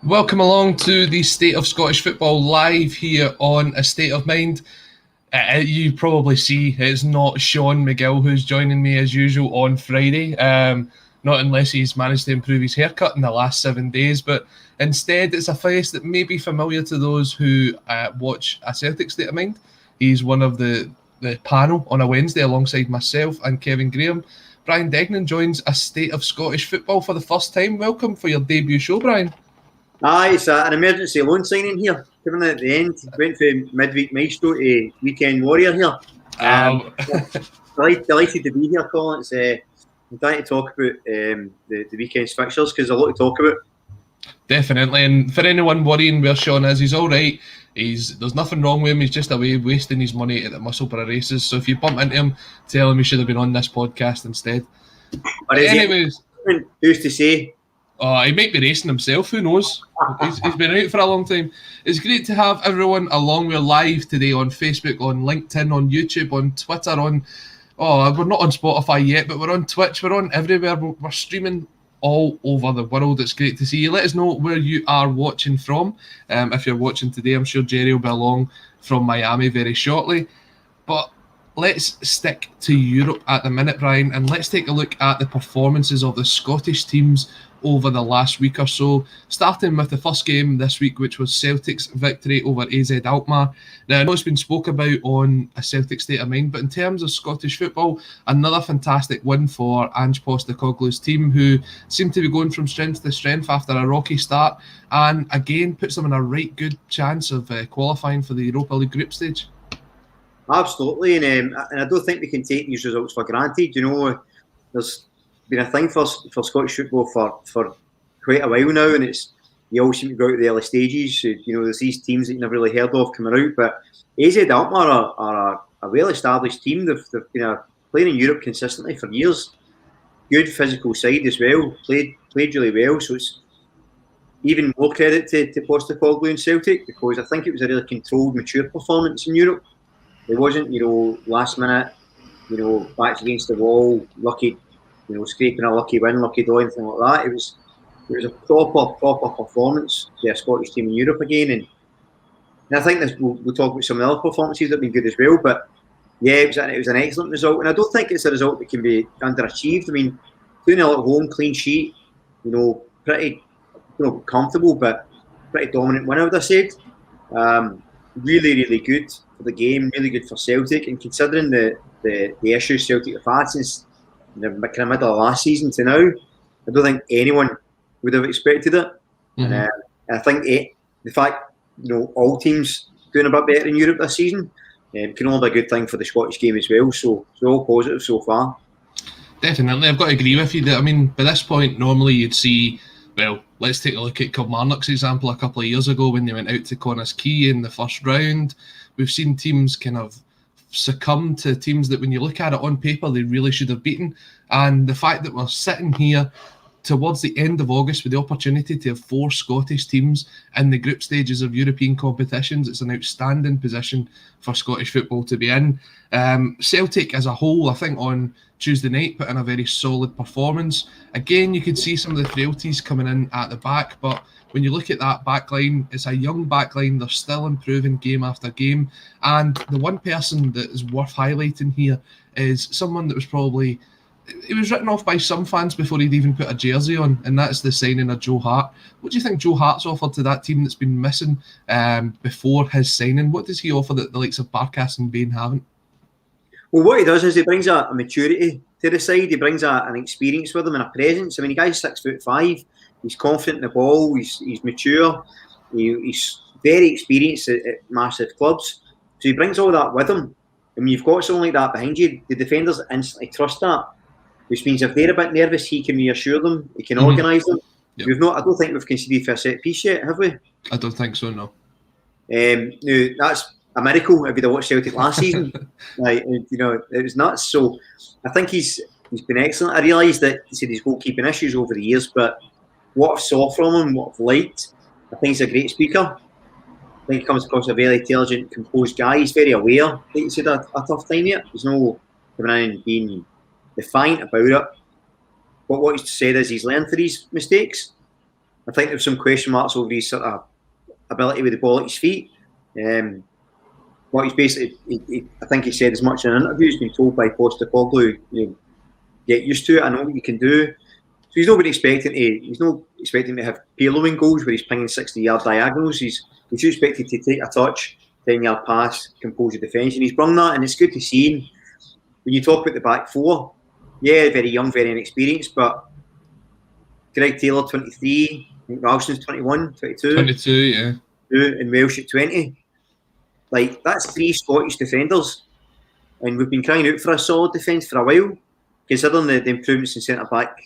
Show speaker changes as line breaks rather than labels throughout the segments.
Welcome along to the State of Scottish Football live here on A State of Mind. You probably see it's not Sean McGill who's joining me as usual on Friday, not unless he's managed to improve his haircut in the last 7 days, but instead it's a face that may be familiar to those who watch A Celtic State of Mind. He's one of the panel on a Wednesday alongside myself and Kevin Graham. Brian Degnan joins A State of Scottish Football for the first time. Welcome for your debut show, Brian.
Aye, it's an emergency loan signing here. Given at the end, went from midweek maestro to weekend warrior here. Delighted to be here, Colin. I'm dying to talk about the weekend's fixtures because there's a lot to talk about.
Definitely, and for anyone worrying where Sean is, he's all right. There's nothing wrong with him. He's just away wasting his money at the Musselburgh races. So if you bump into him, tell him he should have been on this podcast instead. But anyways,
who's to say?
He might be racing himself, who knows? He's been out for a long time. It's great to have everyone along. We're live today on Facebook, on LinkedIn, on YouTube, on Twitter, we're not on Spotify yet, but we're on Twitch, we're on everywhere. We're streaming all over the world. It's great to see you. Let us know where you are watching from. If you're watching today, I'm sure Jerry will be along from Miami very shortly. But let's stick to Europe at the minute, Brian, and let's take a look at the performances of the Scottish teams over the last week or so, starting with the first game this week, which was Celtic's victory over AZ Alkmaar. Now, I know it's been spoke about on A Celtic State of Mind, but in terms of Scottish football, another fantastic win for Ange Postecoglou's team, who seem to be going from strength to strength after a rocky start, and again puts them in a right good chance of qualifying for the Europa League group stage.
Absolutely, and I don't think we can take these results for granted. You know, there's been a thing for Scottish football for quite a while now, and you all seem to go out the early stages. You know, there's these teams that you never really heard of coming out, but AZ Alkmaar are a well-established team. They've been playing in Europe consistently for years. Good physical side as well. Played really well, so it's even more credit to Postecoglou and Celtic, because I think it was a really controlled, mature performance in Europe. It wasn't, last minute, backs against the wall, lucky. Scraping a lucky win, lucky draw, anything like that. It was a proper performance to a Scottish team in Europe again, and I think we'll talk about some of the other performances that have been good as well. But yeah, it was an excellent result, and I don't think it's a result that can be underachieved. I mean, 2-0 at home, clean sheet, pretty comfortable, but pretty dominant win, I would have said. Really good for the game, really good for Celtic, and considering the issues Celtic have had since the kind of middle of last season to now, I don't think anyone would have expected it. Mm-hmm. And I think the fact all teams doing a bit better in Europe this season can only be a good thing for the Scottish game as well. So all positive so far.
Definitely, I've got to agree with you. I mean, by this point, normally you'd see, well, let's take a look at Kilmarnock's example a couple of years ago when they went out to Connah's-Quay in the first round. We've seen teams kind of succumb to teams that when you look at it on paper they really should have beaten, and the fact that we're sitting here towards the end of August with the opportunity to have 4 Scottish teams in the group stages of European competitions, it's an outstanding position for Scottish football to be in. Celtic as a whole, I think on Tuesday night put in a very solid performance. Again, you could see some of the frailties coming in at the back, but when you look at that back line, it's a young back line. They're still improving game after game. And the one person that is worth highlighting here is someone that was probably, he was written off by some fans before he'd even put a jersey on, and that's the signing of Joe Hart. What do you think Joe Hart's offered to that team that's been missing before his signing? What does he offer that the likes of Barkas and Bain haven't?
Well, what he does is he brings a maturity to the side. He brings an experience with him and a presence. I mean, the guy's 6'5". He's confident in the ball. He's mature. He's very experienced at massive clubs. So he brings all that with him. And when you've got someone like that behind you, the defenders instantly trust that. Which means if they're a bit nervous, he can reassure them. He can organise them. Yep. I don't think we've conceded for a set piece yet, have we?
I don't think so, no.
No, that's a miracle if you'd have watched Celtic last season. It was nuts. So I think he's been excellent. I realised that he said his goalkeeping issues over the years, but what I've saw from him, what I've liked, I think he's a great speaker. I think he comes across a very intelligent, composed guy. He's very aware that he's had a tough time yet. There's no coming in and being defiant about it. But what he's said is he's learned from his mistakes. I think there's some question marks over his sort of ability with the ball at his feet. What he's basically, I think he said as much in an interview, he's been told by Postecoglou, get used to it, I know what you can do. So he's not expecting to have payloading goals where he's pinging 60-yard diagonals. He's expected to take a touch, 10-yard pass, compose a defence, and he's brung that, and it's good to see him. When you talk about the back four, yeah, very young, very inexperienced, but Greg Taylor, 23, I think Ralston's 21, 22.
22, yeah.
And Welsh at 20. Like, that's 3 Scottish defenders. And we've been crying out for a solid defence for a while, considering the improvements in centre-back,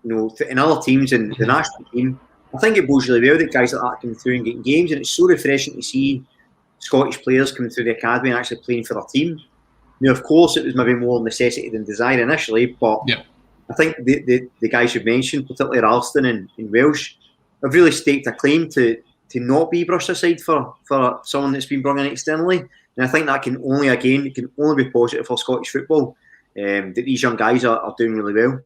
in other teams and the national team. I think it bodes really well that guys like that come through and getting games, and it's so refreshing to see Scottish players coming through the academy and actually playing for their team. Now, of course, it was maybe more necessity than desire initially, but
yeah.
I think the guys you've mentioned, particularly Ralston and Welsh, have really staked a claim to not be brushed aside for someone that's been brought in externally. And I think that can only be positive for Scottish football, that these young guys are doing really well.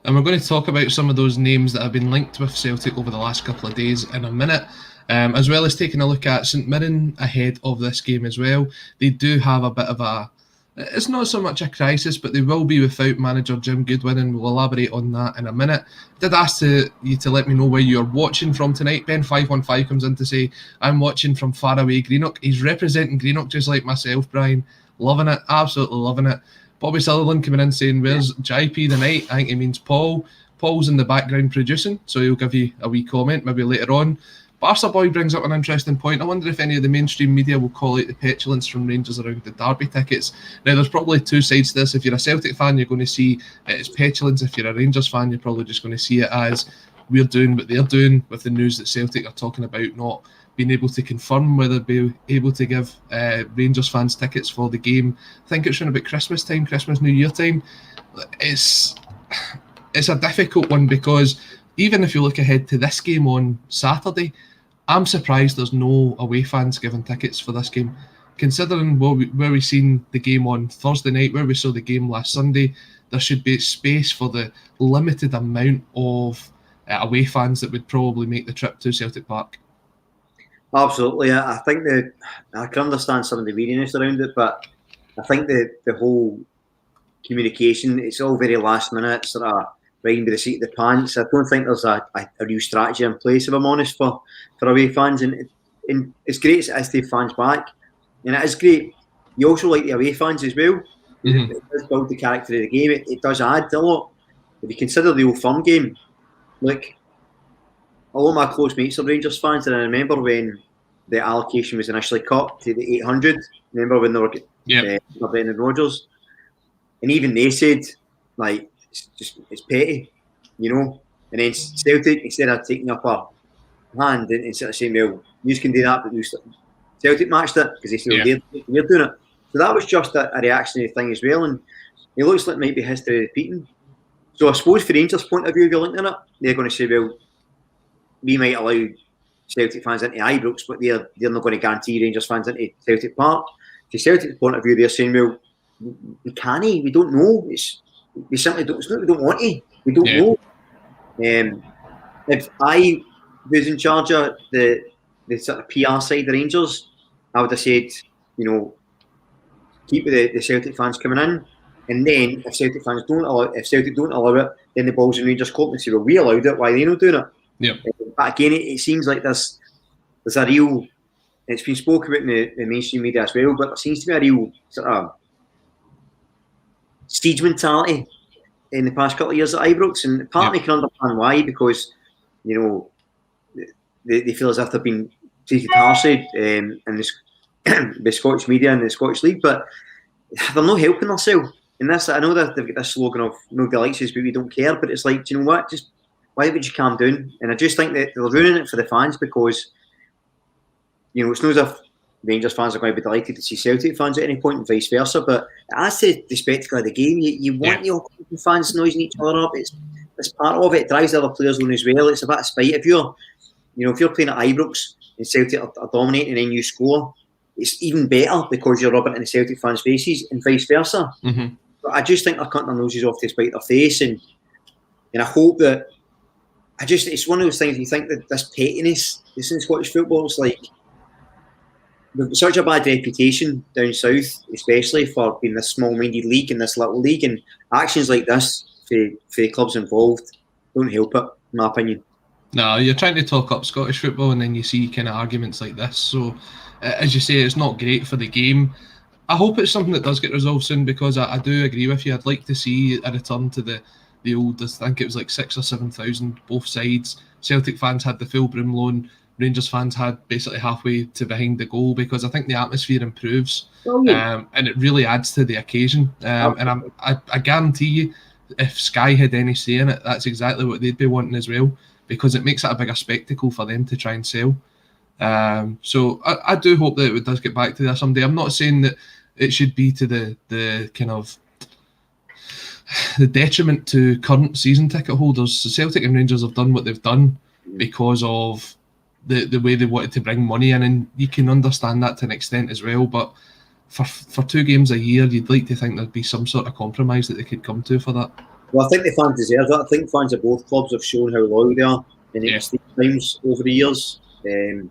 And we're going to talk about some of those names that have been linked with Celtic over the last couple of days in a minute, as well as taking a look at St Mirren ahead of this game as well. They do have a bit of it's not so much a crisis, but they will be without manager Jim Goodwin, and we'll elaborate on that in a minute. I did ask you to let me know where you're watching from tonight. Ben515 comes in to say, I'm watching from far away Greenock. He's representing Greenock just like myself, Brian. Loving it, absolutely loving it. Bobby Sutherland coming in saying, where's JP tonight? I think he means Paul. Paul's in the background producing, so he'll give you a wee comment maybe later on. Barca Boy brings up an interesting point. I wonder if any of the mainstream media will call out the petulance from Rangers around the Derby tickets. Now, there's probably 2 sides to this. If you're a Celtic fan, you're going to see it as petulance. If you're a Rangers fan, you're probably just going to see it as we're doing what they're doing with the news that Celtic are talking about not being able to confirm whether they'll be able to give Rangers fans tickets for the game. I think it's around about Christmas time, Christmas, New Year time. It's a difficult one because even if you look ahead to this game on Saturday, I'm surprised there's no away fans giving tickets for this game. Considering where we seen the game on Thursday night, where we saw the game last Sunday, there should be space for the limited amount of away fans that would probably make the trip to Celtic Park.
Absolutely. I think I can understand some of the weariness around it, but I think the whole communication, it's all very last minute, sort of riding by the seat of the pants. I don't think there's a real strategy in place, if I'm honest, for away fans. And it's great as it is to have fans back. And it is great. You also like the away fans as well. Mm-hmm. It does build the character of the game. It does add a lot. If you consider the Old Firm game, like, a lot of my close mates are Rangers fans, and I remember when the allocation was initially cut to the 800. Remember when they were Brendan Rodgers? And even they said, like, it's petty, And then Celtic, instead of taking up a hand and instead of saying, well, you can do that, but Celtic matched it because they said they're doing it. So that was just a reactionary thing as well, and it looks like it might be history repeating. So I suppose for Rangers' point of view, if you're looking at it, they're going to say, well, we might allow Celtic fans into Ibrox, but they're not going to guarantee Rangers fans into Celtic Park. From Celtic's point of view, they're saying, well, we can't, we don't know. We simply don't. It's not we don't want to. We don't know. If I was in charge of the sort of PR side of the Rangers, I would have said, keep the Celtic fans coming in, and then if Celtic don't allow it, then the ball's in Rangers court and say, well, we allowed it. Why are they not doing it?
Yeah.
But again, it seems like there's a real. It's been spoken about in the mainstream media as well, but there seems to be a real sort of siege mentality in the past couple of years at Ibrox, and partly can understand why, because they feel as if they've been treated harshly in the Scottish media and the Scottish League, but they're not helping themselves. And this, I know that they've got this slogan of "Nobody likes us, but we don't care." But it's like, do you know what? Just why would you calm down? And I just think that they're ruining it for the fans because it's not as if Rangers fans are going to be delighted to see Celtic fans at any point and vice versa, but as to the spectacle of the game, you want the opposition fans noising each other up. It's part of it. It drives the other players on as well. It's a bit of spite. If you're playing at Ibrox and Celtic are dominating and then you score, it's even better because you're rubbing it in the Celtic fans' faces and vice versa. Mm-hmm. But I just think they're cutting their noses off to spite their face, and I hope that it's one of those things you think that this pettiness is in Scottish football. It's like we've got such a bad reputation down south, especially for being this small-minded league and this little league, and actions like this for the clubs involved don't help it, in my opinion.
No, you're trying to talk up Scottish football, and then you see kind of arguments like this. So, as you say, it's not great for the game. I hope it's something that does get resolved soon, because I do agree with you. I'd like to see a return to the old, I think it was like 6,000 or 7,000 both sides. Celtic fans had the full Broom loan. Rangers fans had basically halfway to behind the goal, because I think the atmosphere improves, and it really adds to the occasion. And I guarantee you, if Sky had any say in it, that's exactly what they'd be wanting as well, because it makes it a bigger spectacle for them to try and sell. So I do hope that it does get back to that someday. I'm not saying that it should be to the kind of the detriment to current season ticket holders. So Celtic and Rangers have done what they've done because of the way they wanted to bring money in, and you can understand that to an extent as well. But for 2 games a year, you'd like to think there'd be some sort of compromise that they could come to for that.
Well, I think the fans deserve that. I think fans of both clubs have shown how loyal they are in extreme times over the years. Where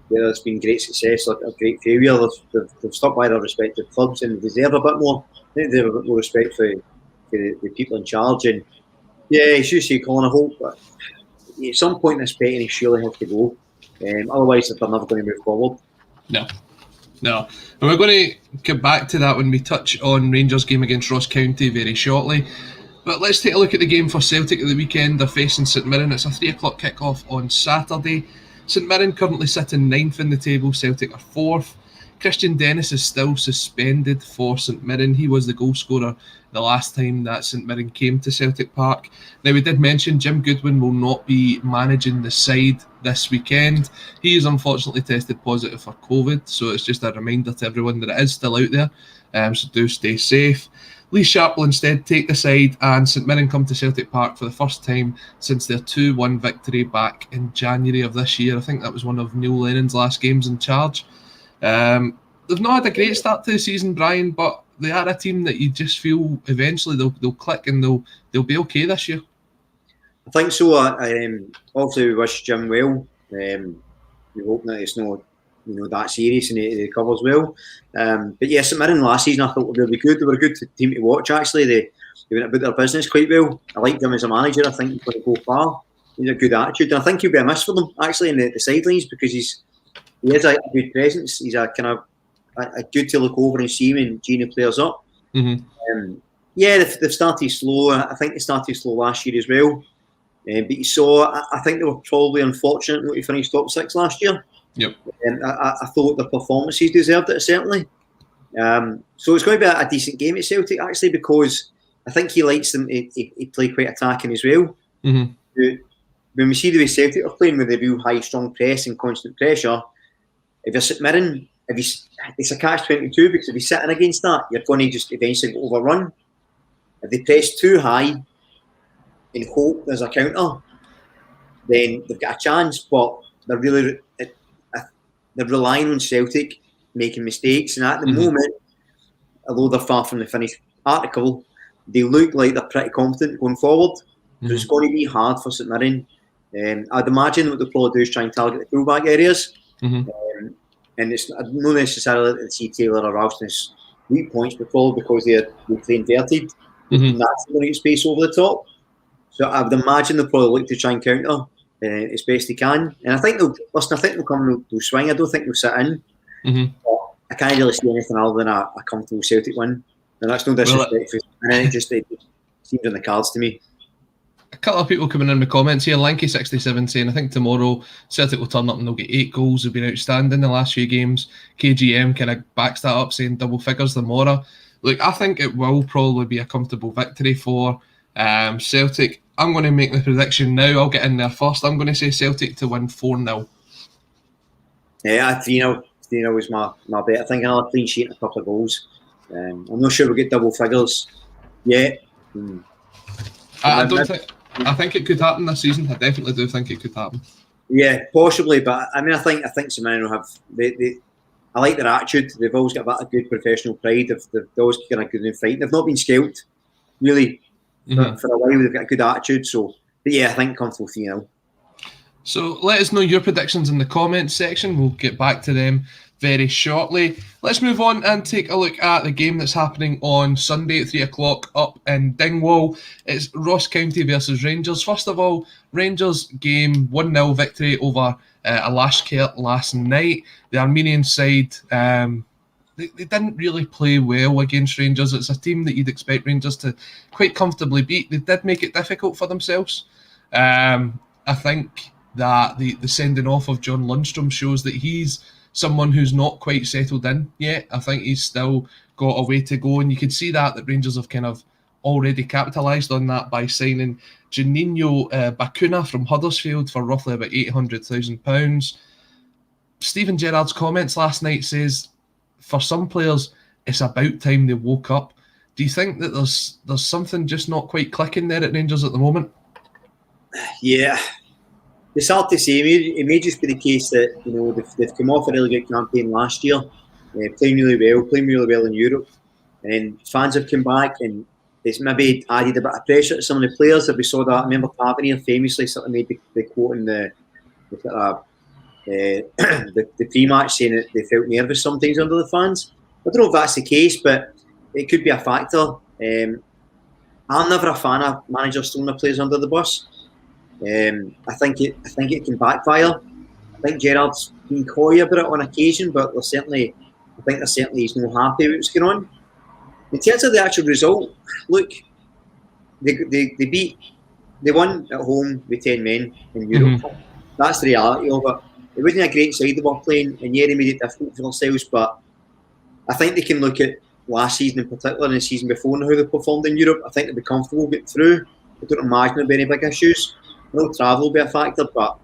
there's been great success or great failure, they've stuck by their respective clubs and deserve a bit more. I think they have a bit more respect for the people in charge. And yeah, as you say, Colin, I hope at some point this pettiness surely has to go. Otherwise, they're never going to move forward.
No. And we're going to get back to that when we touch on Rangers' game against Ross County very shortly. But let's take a look at the game for Celtic at the weekend. They're facing St Mirren. It's a 3 o'clock kick-off on Saturday. St Mirren currently sitting 9th in the table. Celtic are 4th. Christian Dennis is still suspended for St Mirren. He was the goal scorer the last time that St Mirren came to Celtic Park. Now, we did mention Jim Goodwin will not be managing the side this weekend. He is unfortunately tested positive for COVID, so it's just a reminder to everyone that it is still out there. So do stay safe. Lee Sharp will instead take the side, and St Mirren come to Celtic Park for the first time since their 2-1 victory back in January of this year. I think that was one of Neil Lennon's last games in charge. They've not had a great start to the season, Brian, but they are a team that you just feel eventually they'll click and they'll be okay this year.
I think so. Obviously, we wish Jim well. We hope that it's not that serious and he recovers well. But yes, St Mirren last season I thought would be good. They were a good team to watch, actually. They went about their business quite well. I liked him as a manager. I think he's going to go far. He's a good attitude. And I think he'll be a miss for them, actually, in the sidelines, because he has a good presence. He's a kind of a good to look over and see him and genie players up.
Mm-hmm.
They've started slow. I think they started slow last year as well. But you saw, I think they were probably unfortunate not to finish top 6 last year.
Yep.
I thought the performances deserved it, certainly. So it's going to be a decent game at Celtic, actually, because I think he likes them. He play quite attacking as well.
Mm-hmm.
When we see the way Celtic are playing with a real high, strong press and constant pressure, if you're St Mirren, it's a catch-22, because if you're sitting against that, you're going to just eventually get overrun. If they press too high and hope there's a counter, then they've got a chance. But they're relying on Celtic making mistakes, and at the moment, although they're far from the finished article, they look like they're pretty confident going forward. So it's going to be hard for St Mirren. I'd imagine what they'll probably do is try and target the fullback areas. And it's not necessarily to see Taylor or Ralston's weak points, but probably because they play inverted. And that's going to get space over the top. So I would imagine they'll probably look to try and counter as best they can. And I think they'll come, they'll swing. I don't think they'll sit in. But I can't really see anything other than a comfortable Celtic win. And that's no disrespect. It just seems in the cards to me.
A couple of people coming in with comments here. Lanky67 saying, I think tomorrow Celtic will turn up and they'll get 8 goals. They've been outstanding the last few games. KGM kind of backs that up, saying double figures the Mora. Look, I think it will probably be a comfortable victory for Celtic. I'm going to make the prediction now. I'll get in there first. I'm going to say Celtic to win 4-0.
Yeah, 3-0. 3-0 was my bet. I think another clean sheet and a couple of goals. I'm not sure we'll get double figures yet.
I think it could happen this season. I definitely do think it could happen.
Yeah, possibly, but I mean, I think St Mirren will have. I like their attitude. They've always got a good professional pride. They've always got a good fight. They've not been scalped really for a while. They've got a good attitude, so yeah, I think comfortable 3-0.
So let us know your predictions in the comments section. We'll get back to them very shortly. Let's move on and take a look at the game that's happening on Sunday at 3 o'clock up in Dingwall. It's Ross County versus Rangers. First of all, Rangers game 1-0 victory over Alashkert last night. The Armenian side, they didn't really play well against Rangers. It's a team that you'd expect Rangers to quite comfortably beat. They did make it difficult for themselves. I think that the sending off of John Lundstrom shows that he's someone who's not quite settled in yet. I think he's still got a way to go, and you can see that Rangers have kind of already capitalised on that by signing Juninho Bacuna from Huddersfield for roughly about £800,000. Stephen Gerrard's comments last night says, for some players, it's about time they woke up. Do you think that there's something just not quite clicking there at Rangers at the moment?
Yeah. It's hard to say. It may just be the case that they've come off a really good campaign last year, playing really well in Europe, and then fans have come back, and it's maybe added a bit of pressure to some of the players. That we saw that. I remember Tavernier famously sort of made the quote in the pre-match saying that they felt nervous sometimes under the fans. I don't know if that's the case, but it could be a factor. I'm never a fan of managers throwing their players under the bus. I think it can backfire. I think Gerrard's been coy about it on occasion, but I think he's not happy with what's going on. In terms of the actual result, look, they won at home with 10 men in Europe. Mm-hmm. That's the reality of it. It wasn't a great side they were playing, and yeah, they made it difficult for themselves, but I think they can look at last season in particular and the season before and how they performed in Europe. I think they'll be comfortable getting through. I don't imagine there'll be any big issues. I know travel will be a factor, but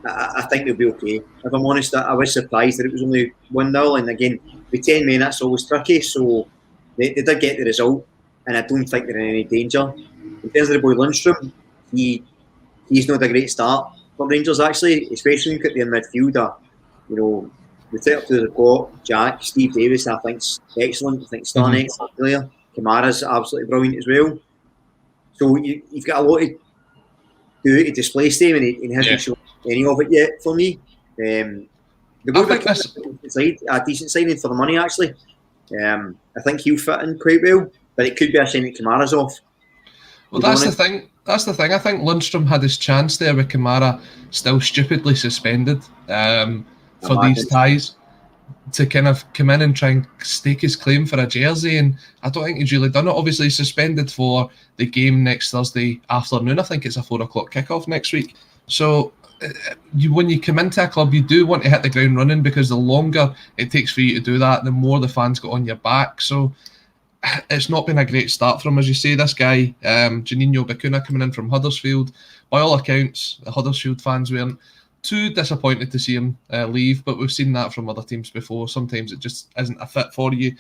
I think they'll be okay. If I'm honest, I was surprised that it was only 1-0, and again, with 10 men, that's always tricky, so they did get the result, and I don't think they're in any danger. In terms of the boy Lundstrom, he's not a great start for Rangers, actually, especially when you look at their midfielder. The set up to the got Jack, Steve Davis, I think's excellent. I think Stan excellent player. Kamara's absolutely brilliant as well. So you've got a lot to do to displace them, and he hasn't shown any of it yet for me. They both a decent signing for the money, actually. I think he'll fit in quite well, but it could be a sign that Kamara's off.
Well, that's the thing. I think Lundstrom had his chance there with Kamara still stupidly suspended for these ties to kind of come in and try and stake his claim for a jersey, and I don't think he's really done it. Obviously, he's suspended for the game next Thursday afternoon. I think it's a 4 o'clock kickoff next week. So when you come into a club, you do want to hit the ground running, because the longer it takes for you to do that, the more the fans get on your back. So it's not been a great start for him, as you say. This guy, Juninho Bacuna, coming in from Huddersfield. By all accounts, the Huddersfield fans weren't too disappointed to see him leave, but we've seen that from other teams before. Sometimes it just isn't a fit for you.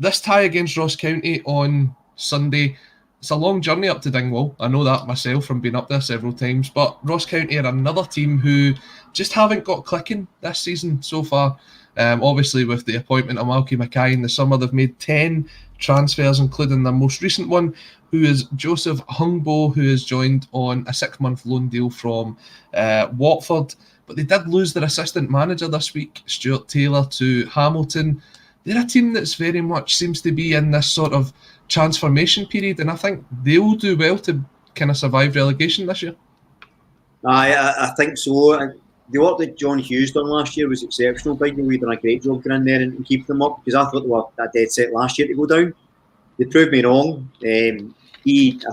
This tie against Ross County on Sunday, it's a long journey up to Dingwall. I know that myself from being up there several times, but Ross County are another team who just haven't got clicking this season so far. Obviously, with the appointment of Malky Mackay in the summer, they've made 10 transfers, including their most recent one, who is Joseph Hungbo, who has joined on a 6-month loan deal from Watford. But they did lose their assistant manager this week, Stuart Taylor, to Hamilton. They're a team that's very much seems to be in this sort of transformation period, and I think they'll do well to kind of survive relegation this year.
I think so. The work that John Hughes done last year was exceptional. Big We've done a great job getting in there and keeping them up, because I thought they were that dead set last year to go down. They proved me wrong. I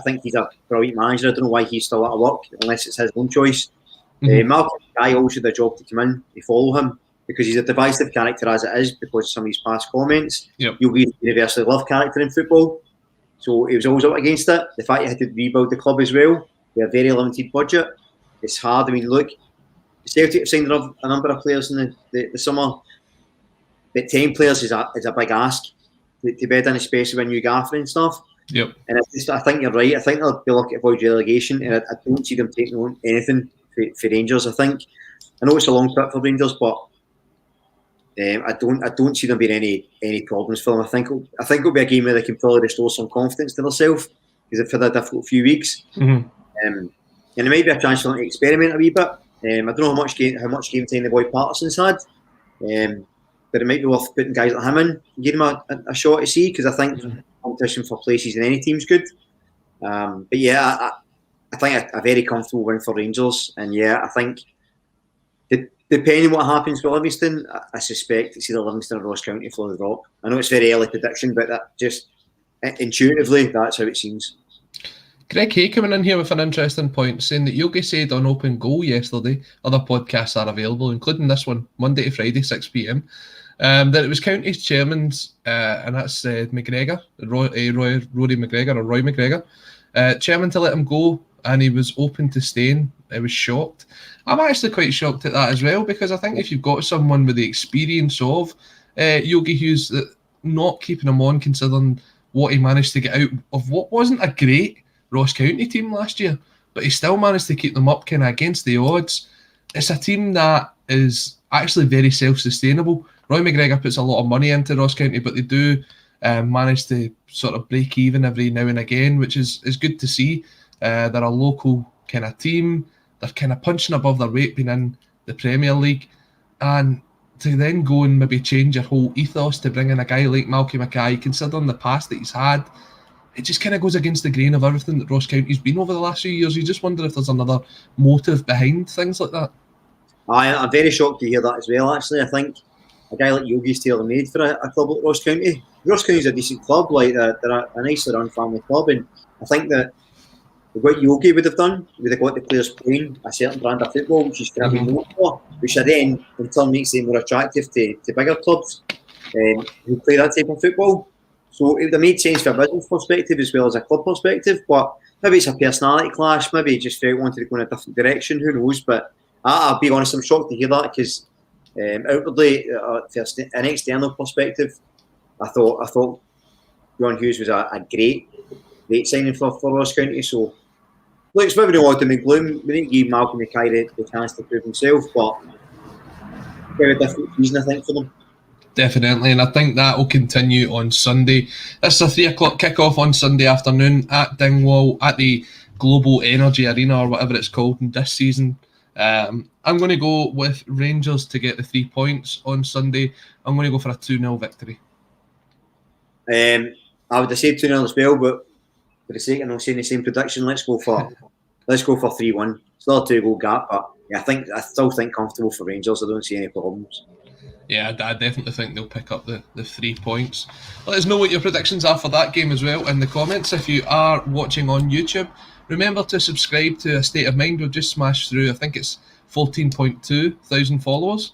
think he's a brilliant manager. I don't know why he's still out of work, unless it's his own choice. Malcolm Guy also did a job to come in to follow him, because he's a divisive character as it is, because of some of his past comments. Yep. You'll be a universally loved character in football. So he was always up against it. The fact he had to rebuild the club as well, with a very limited budget, it's hard. I mean, look, Celtic have signed a number of players in the summer, but 10 players is a big ask to bed in, especially when you gaffer and stuff.
Yep.
And I think you're right. I think they'll be looking to avoid relegation, and I don't see them taking on anything for Rangers. I know it's a long trip for Rangers, but I don't see them being any problems for them. I think it'll be a game where they can probably restore some confidence to themselves, because they've had a difficult few weeks. Mm-hmm. and there might be a chance for them to experiment a wee bit. I don't know how much game time the boy Patterson's had, but it might be worth putting guys like him in, give him a shot to see, because I think competition for places in any team's good. But yeah, I think a very comfortable win for Rangers, and yeah, I think depending what happens with Livingston, I suspect it's either Livingston or Ross County for the drop. I know it's very early prediction, but that just intuitively, that's how it seems.
Greg Hay coming in here with an interesting point, saying that Yogi said on Open Goal yesterday, other podcasts are available, including this one, Monday to Friday, 6 p.m, that it was County's chairman's, and that's McGregor, Rory McGregor, or Roy McGregor, chairman to let him go, and he was open to staying. I was shocked. I'm actually quite shocked at that as well, because I think if you've got someone with the experience of Yogi Hughes, that not keeping him on, considering what he managed to get out of what wasn't a great Ross County team last year, but he still managed to keep them up kind of against the odds. It's a team that is actually very self-sustainable. Roy McGregor puts a lot of money into Ross County, but they do manage to sort of break even every now and again, which is good to see. They're a local kind of team. They're kind of punching above their weight being in the Premier League, and to then go and maybe change your whole ethos to bring in a guy like Malky Mackay, considering the past that he's had, it just kind of goes against the grain of everything that Ross County's been over the last few years. You just wonder if there's another motive behind things like that.
I'm very shocked to hear that as well, actually. I think a guy like Yogi's tailor-made for a club like Ross County. Ross County's a decent club, like they're a nicely run family club, and I think that what Yogi would have done, would have got the players playing a certain brand of football, which is going to be known for, which then in turn makes them more attractive to bigger clubs who play that type of football. So it would have made sense from a business perspective as well as a club perspective, but maybe it's a personality clash, maybe he just felt wanted to go in a different direction, who knows. But I'll be honest, I'm shocked to hear that, because outwardly, from an external perspective, I thought John Hughes was a great signing for Ross County. So look, it's maybe no autumn and gloom. We didn't give Malcolm Mackay the chance to prove himself, but very different season, I think, for them.
Definitely, and I think that will continue on Sunday. It's a 3 o'clock kickoff on Sunday afternoon at Dingwall at the Global Energy Arena, or whatever it's called in this season. I'm going to go with Rangers to get the 3 points on Sunday. I'm going to go for a 2-0 victory. I
would have said 2-0 as well, but for the sake of not saying the same prediction, let's go for 3-1. Still a 2-goal gap, but yeah, I still think comfortable for Rangers. I don't see any problems.
Yeah, I definitely think they'll pick up the 3 points. Let us know what your predictions are for that game as well in the comments. If you are watching on YouTube, remember to subscribe to A State of Mind. We've just smashed through, I think it's 14.2 thousand followers,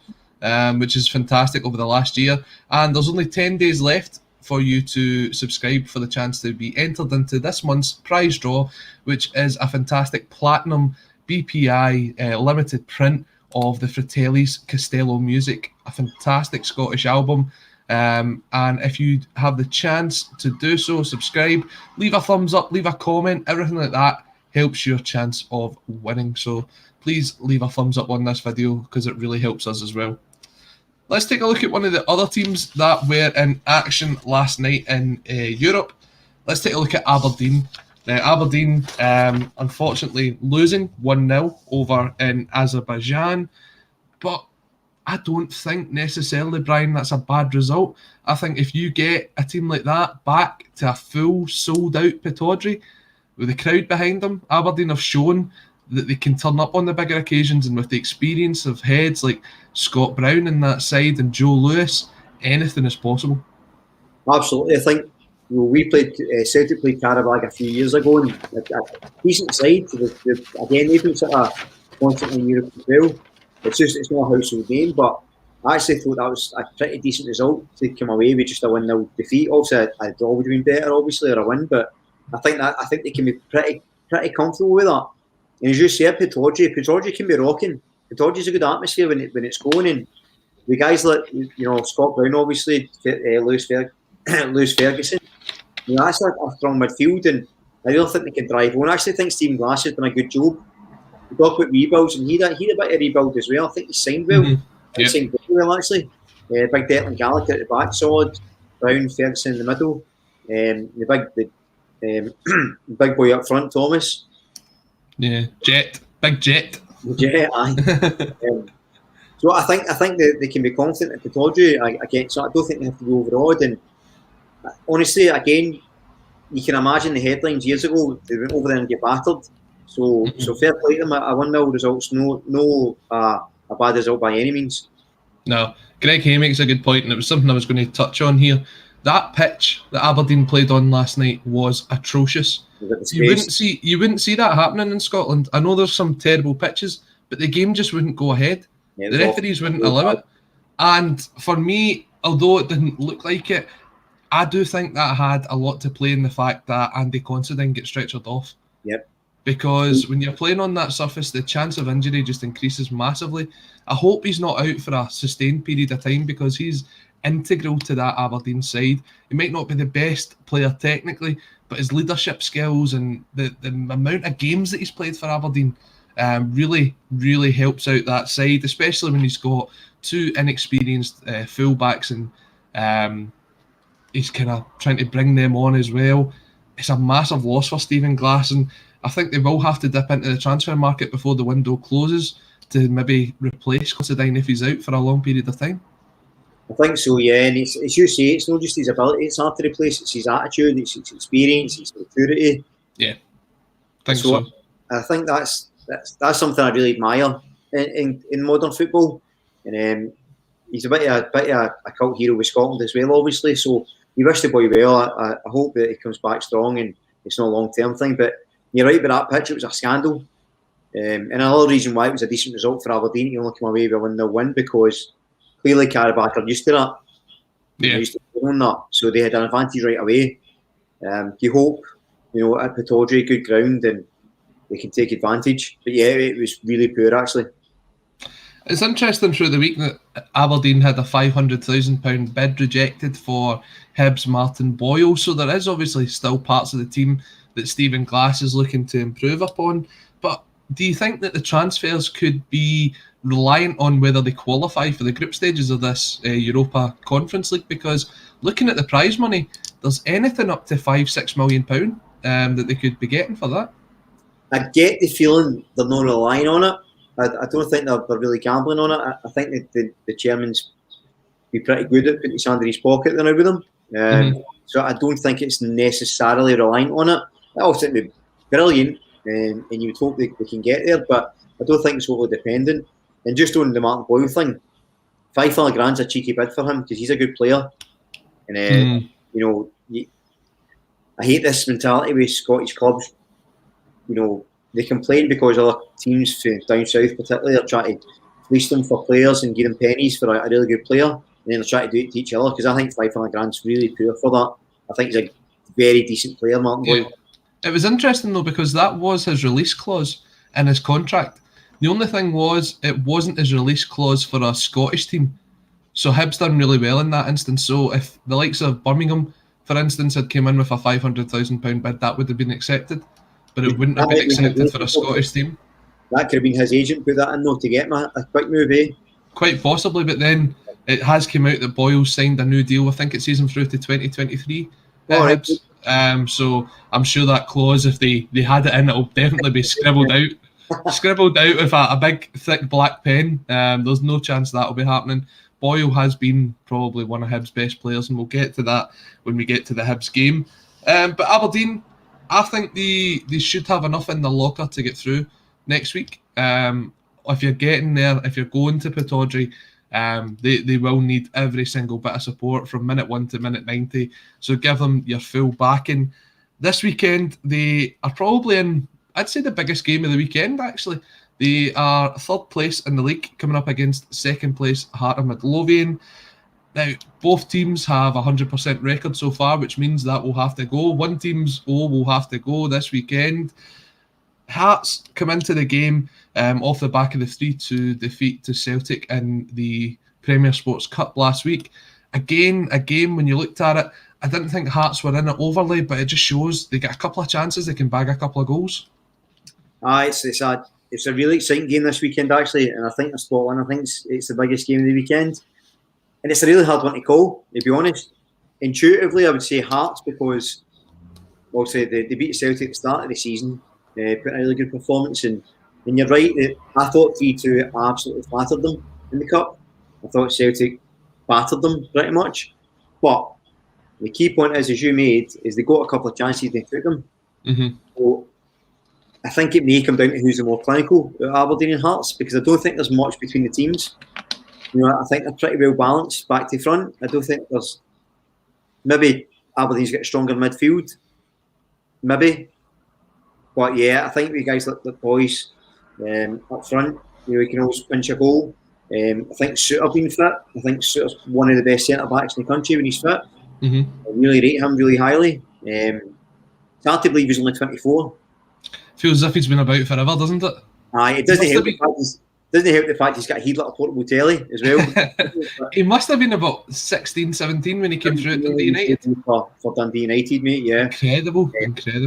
which is fantastic over the last year. And there's only 10 days left for you to subscribe for the chance to be entered into this month's prize draw, which is a fantastic platinum BPI limited print of the Fratelli's Costello Music, a fantastic Scottish album. And if you have the chance to do so, subscribe, leave a thumbs up, leave a comment, everything like that helps your chance of winning. So please leave a thumbs up on this video, because it really helps us as well. Let's take a look at one of the other teams that were in action last night in Europe. Let's take a look at Aberdeen. Now, Aberdeen, unfortunately, losing 1-0 over in Azerbaijan. But I don't think necessarily, Brian, that's a bad result. I think if you get a team like that back to a full, sold-out Pittodrie with the crowd behind them, Aberdeen have shown that they can turn up on the bigger occasions, and with the experience of heads like Scott Brown in that side and Joe Lewis, anything is possible.
Absolutely. I think we played Celtic played Karabag a few years ago, and a decent side. Again, they've been sort of constantly in Europe as well. It's not a household name, but I actually thought that was a pretty decent result to come away with just a 1-0 defeat. Also, a draw would have been better, obviously, or a win, but I think they can be pretty comfortable with that. And as you said, Pittodrie can be rocking. Pittodrie's a good atmosphere when it's going, and the guys like Scott Brown, obviously, Lewis Ferguson. That's a strong midfield, and I really think they can drive home. I actually think Stephen Glass has done a good job. We talk about rebuilds, and he had a bit of rebuild as well. I think he signed well. He signed very well, actually. Big Declan Gallagher at the back, solid. Brown, Ferguson in the middle. The big boy up front, Thomas.
Yeah, big jet.
Yeah, aye. So I think that they can be confident in Pittodrie again. So I don't think they have to be overawed. And honestly, again, you can imagine the headlines years ago. They went over there and get battered. So fair play to them. A 1-0 results, no a bad result by any means.
No, Greg Hay makes a good point, and it was something I was going to touch on here. That pitch that Aberdeen played on last night was atrocious. You wouldn't see that happening in Scotland. I know there's some terrible pitches, but the game just wouldn't go ahead.
Yeah,
the referees wouldn't allow it. And for me, although it didn't look like it, I do think that had a lot to play in the fact that Andy Considine gets stretchered off.
Yep.
Because when you're playing on that surface, the chance of injury just increases massively. I hope he's not out for a sustained period of time because he's integral to that Aberdeen side. He might not be the best player technically, but his leadership skills and the amount of games that he's played for Aberdeen really, really helps out that side, especially when he's got two inexperienced fullbacks and he's kind of trying to bring them on as well. It's a massive loss for Stephen Glass, and I think they will have to dip into the transfer market before the window closes to maybe replace Considine if he's out for a long period of time.
I think so, yeah. And it's you say, it's not just his ability it's hard to replace, it's his attitude, it's his experience, it's maturity.
Yeah, I think so.
I think that's something I really admire in modern football. And he's a bit of a cult hero with Scotland as well, obviously. So we wish the boy well. I hope that he comes back strong and it's not a long-term thing. But you're right about that pitch, it was a scandal. And another reason why it was a decent result for Aberdeen to only come away with a 1-0 win, because clearly Karabakh are used to that.
Yeah.
Used to doing that. So they had an advantage right away. You hope, at Pittodrie, good ground, and they can take advantage. But yeah, it was really poor actually.
It's interesting through the week that Aberdeen had a £500,000 bid rejected for Hibs' Martin Boyle. So there is obviously still parts of the team that Stephen Glass is looking to improve upon. But do you think that the transfers could be reliant on whether they qualify for the group stages of this Europa Conference League? Because looking at the prize money, there's anything up to £5-6 million that they could be getting for that.
I get the feeling they're not relying on it. I don't think they're really gambling on it. I think that the chairman's be pretty good at putting sand in his pocket now with them. So I don't think it's necessarily reliant on it. I also think it'd be brilliant, and you would hope they can get there, but I don't think it's overly dependent. And just on the Martin Boyle thing, £500,000's a cheeky bid for him because he's a good player. And I hate this mentality with Scottish clubs. They complain because other teams from down south particularly are trying to fleece them for players and give them pennies for a really good player, and then they're trying to do it to each other, because I think £500,000's really poor for that. I think he's a very decent player, Martin Boyle.
It was interesting though, because that was his release clause in his contract. The only thing was, it wasn't his release clause for a Scottish team. So Hibs done really well in that instance. So if the likes of Birmingham, for instance, had came in with a £500,000 bid, that would have been accepted. But it wouldn't have been accepted for a Scottish team. That
could have been his agent put that in though to get him a quick move, eh?
Quite possibly, but then it has come out that Boyle signed a new deal. I think it sees him through to 2023 at Hibs. So I'm sure that clause, if they had it in, it'll definitely be scribbled out. Scribbled out with a big, thick black pen. There's no chance that'll be happening. Boyle has been probably one of Hibs' best players, and we'll get to that when we get to the Hibs game. But Aberdeen, I think they should have enough in the locker to get through next week. If you're getting there, if you're going to Pittodrie, they will need every single bit of support from minute 1 to minute 90. So give them your full backing. This weekend, they are probably in, I'd say, the biggest game of the weekend, actually. They are third place in the league, coming up against second place Heart of Midlothian. Now, both teams have a 100% record so far, which means that will have to go. One team's will have to go this weekend. Hearts come into the game off the back of the 3-2 defeat to Celtic in the Premier Sports Cup last week. Again, a game, when you looked at it, I didn't think Hearts were in it overly, but it just shows they get a couple of chances, they can bag a couple of goals.
It's a really exciting game this weekend, actually, and I think they're spot on. I think it's the biggest game of the weekend. And it's a really hard one to call, to be honest. Intuitively, I would say Hearts, because obviously they beat Celtic at the start of the season. put in a really good performance. And you're right, that I thought 3-2 absolutely flattered them in the Cup. I thought Celtic battered them pretty much. But the key point is, as you made, is they got a couple of chances, they took them.
Mm-hmm.
So I think it may come down to who's the more clinical, Aberdeen and Hearts, because I don't think there's much between the teams. I think they're pretty well balanced back to front. I don't think there's... Maybe Aberdeen's got a stronger midfield. Maybe. But yeah, I think we guys like the boys up front, we can always pinch a goal. I think Suter being fit. I think Suter's one of the best centre-backs in the country when he's fit.
Mm-hmm.
I really rate him really highly. It's hard to believe he's only 24.
Feels as if he's been about forever, doesn't it?
It doesn't help the fact he's got a little portable telly as well.
He must have been about 16, 17 when he came through at Dundee United.
For Dundee United, mate, yeah.
Incredible.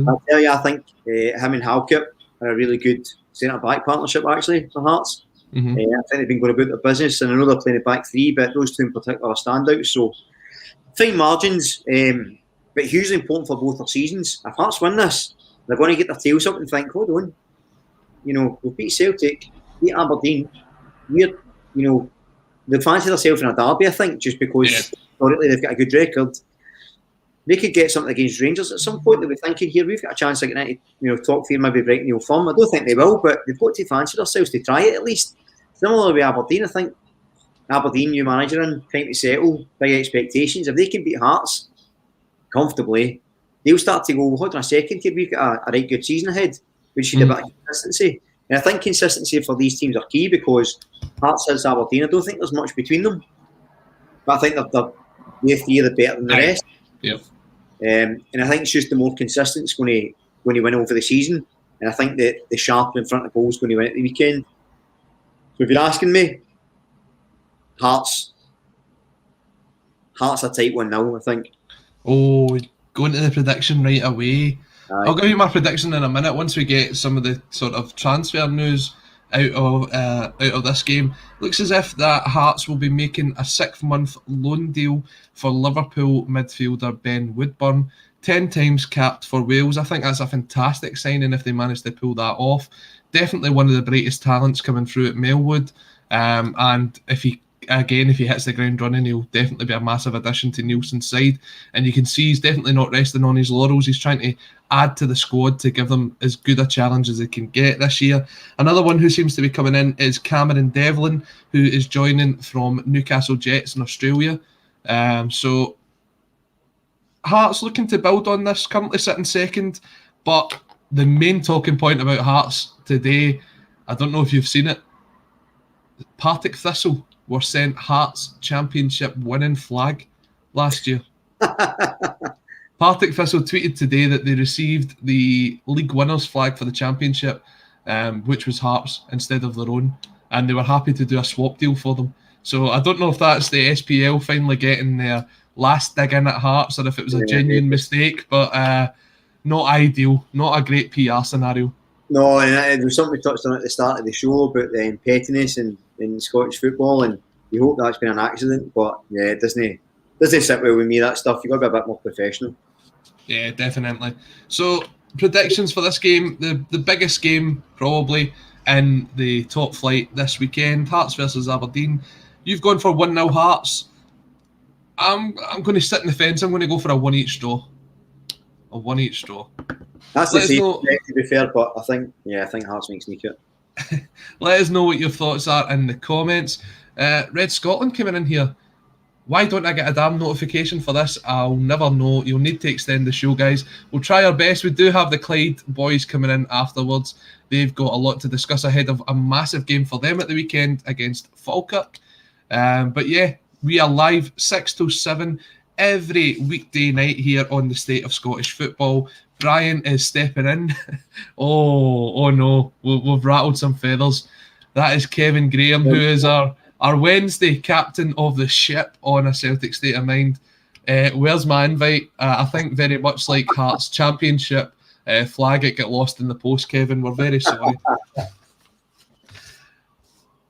I'll tell you, I think him and Halkett are a really good centre-back partnership, actually, for Hearts.
Mm-hmm.
I think they've been going about their business, and I know they're playing a back three, but those two in particular are standouts. So, fine margins, but hugely important for both their seasons. If Hearts win this, they're going to get their tails up and think, hold on, we've beat Celtic, beat Aberdeen. They fancy themselves in a derby, I think, just because historically they've got a good record. They could get something against Rangers at some point. They'll be thinking, here, we've got a chance of getting into top four, maybe breaking Neil Firm. I don't think they will, but they've got to fancy themselves to try it at least. Similarly with Aberdeen, I think Aberdeen, new manager in, time to settle, big expectations. If they can beat Hearts comfortably, they'll start to go, hold on a second here, we've got a right good season ahead. We should have a bit of consistency. And I think consistency for these teams are key, because Hearts is Aberdeen. I don't think there's much between them. But I think they three are the better than the rest.
Yep.
And I think it's just the more consistent is going to win over the season. And I think that the sharper in front of goal is going to win at the weekend. So if you're asking me, Hearts a tight 1-0, I think.
Oh, going to the prediction right away.
Aye.
I'll give you my prediction in a minute once we get some of the sort of transfer news out of this game. Looks as if that Hearts will be making a 6-month loan deal for Liverpool midfielder Ben Woodburn, 10 times capped for Wales. I think that's a fantastic signing if they manage to pull that off. Definitely one of the brightest talents coming through at Melwood, and if he hits the ground running, he'll definitely be a massive addition to Nielsen's side. And you can see he's definitely not resting on his laurels. He's trying to add to the squad to give them as good a challenge as they can get this year. Another one who seems to be coming in is Cameron Devlin, who is joining from Newcastle Jets in Australia. So Hearts looking to build on this, currently sitting second. But the main talking point about Hearts today, I don't know if you've seen it, Partick Thistle were sent Hearts Championship winning flag last year. Partick Thistle tweeted today that they received the league winners flag for the championship, which was Hearts instead of their own, and they were happy to do a swap deal for them. So I don't know if that's the SPL finally getting their last dig in at Hearts, or if it was a genuine mistake, but not ideal, not a great PR scenario.
No, and there was something we touched on at the start of the show about pettiness in Scottish football, and you hope that's been an accident, but yeah, it doesn't sit well with me, that stuff. You've got to be a bit more professional.
Yeah, definitely. So, predictions for this game, the biggest game probably in the top flight this weekend, Hearts versus Aberdeen. You've gone for 1-0 Hearts. I'm going to sit in the fence. I'm going to go for a one each draw. A one each draw.
That's the same, to be fair, but I think Hearts might sneak it.
Let us know what your thoughts are in the comments. Red Scotland coming in here. Why don't I get a damn notification for this? I'll never know. You'll need to extend the show, guys. We'll try our best. We do have the Clyde boys coming in afterwards. They've got a lot to discuss ahead of a massive game for them at the weekend against Falkirk. But yeah, we are live 6 to 7 every weekday night here on the State of Scottish Football. Brian is stepping in. oh no, we've rattled some feathers. That is Kevin Graham, who is our Wednesday captain of the ship on A Celtic State of Mind. Where's my invite? I think very much like Hearts Championship flag, it got lost in the post, Kevin. We're very sorry.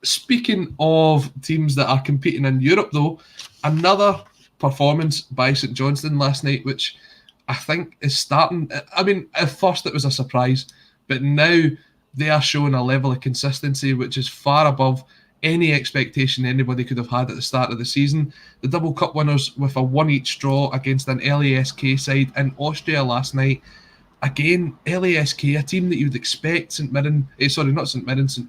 Speaking of teams that are competing in Europe, though, another performance by St Johnstone last night, which I think is starting... I mean, at first it was a surprise, but now they are showing a level of consistency which is far above any expectation anybody could have had at the start of the season. The double cup winners with a 1-each draw against an LASK side in Austria last night. Again, LASK, a team that you would expect St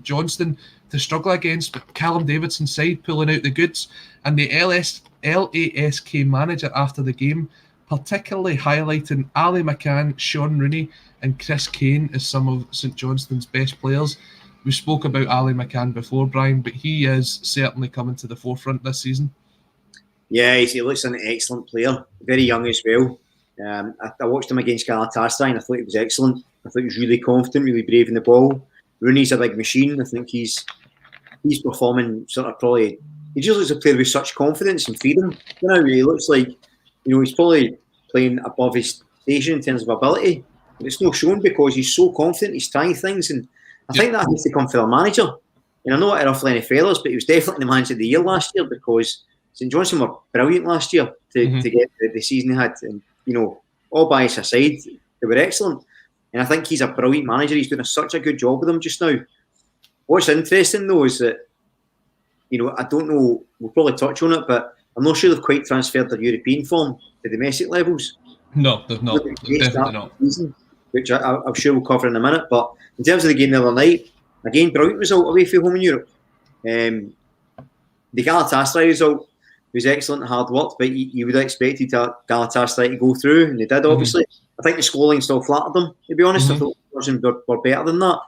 Johnstone to struggle against, but Callum Davidson's side pulling out the goods. And the LASK manager after the game particularly highlighting Ali McCann, Sean Rooney and Chris Kane as some of St Johnstone's best players. We spoke about Ali McCann before, Brian, but he is certainly coming to the forefront this season.
Yeah, he looks an excellent player, very young as well. I watched him against Galatasaray and I thought he was excellent. I thought he was really confident, really brave in the ball. Rooney's a big machine. I think he's performing sort of probably. He just looks a player with such confidence and freedom. You know, he looks like, you know, he's probably playing above his station in terms of ability, but it's not shown because he's so confident. He's trying things, and I think that needs to come from a manager. And I know it ruffle any feathers, but he was definitely the manager of the year last year because St Johnstone were brilliant last year to get the season they had. And, you know, all bias aside, they were excellent. And I think he's a brilliant manager. He's doing such a good job with them just now. What's interesting, though, is that, you know, I don't know, we'll probably touch on it, but I'm not sure they've quite transferred their European form to domestic levels.
No, they've not. They've definitely not.
Season, which I'm sure we'll cover in a minute. But in terms of the game the other night, again, brilliant result away from home in Europe. The Galatasaray result was excellent and hard work, but you would have expected Galatasaray to go through, and they did, obviously. I think the scoreline still flattered them, to be honest. I thought were better than that.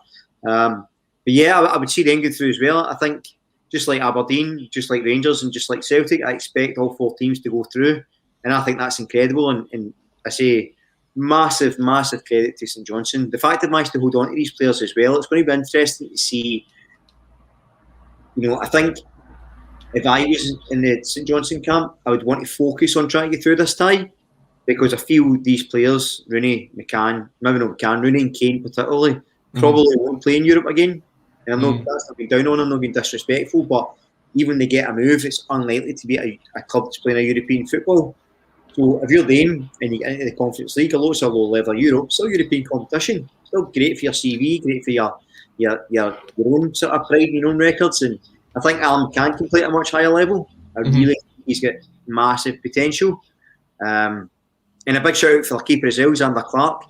But yeah, I would see them go through as well. I think just like Aberdeen, just like Rangers, and just like Celtic, I expect all four teams to go through. And I think that's incredible. And I say massive, massive credit to St Johnstone. The fact they've managed to hold on to these players as well, it's going to be interesting to see. You know, I think if I was in the St Johnstone camp, I would want to focus on trying to get through this tie, because I feel these players, Rooney, McCann, maybe not McCann, Rooney and Kane particularly, probably won't play in Europe again. And I'm not, that's not being down on them, not being disrespectful, but even when they get a move, it's unlikely to be a club that's playing a European football. So if you're them and you get into the Conference League, although it's a low level Europe, still European competition, still great for your CV, great for your own sort of pride in your own records. And I think Alan can play at a much higher level. I really think he's got massive potential. And a big shout out for the keeper as well, Xander Clark.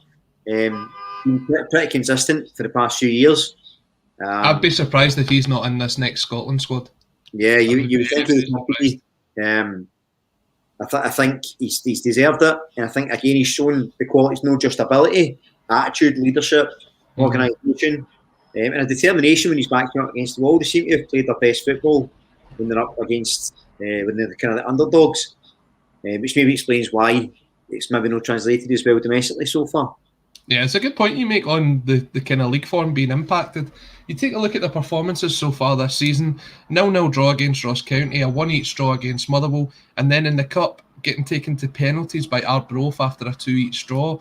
Been pretty consistent for the past few years.
I'd be surprised if he's not in this next Scotland squad. Yeah,
you would think he would be. I think he's deserved it, and I think again he's shown the qualities, not just ability, attitude, leadership, organisation, and a determination when he's backing up against the wall. They seem to have played their best football when they're up against when they're kind of the underdogs, which maybe explains why it's maybe not translated as well domestically so far.
Yeah, it's a good point you make on the kind of league form being impacted. You take a look at the performances so far this season: 0-0 draw against Ross County, a 1-each draw against Motherwell, and then in the Cup, getting taken to penalties by Arbroath after a 2-each draw.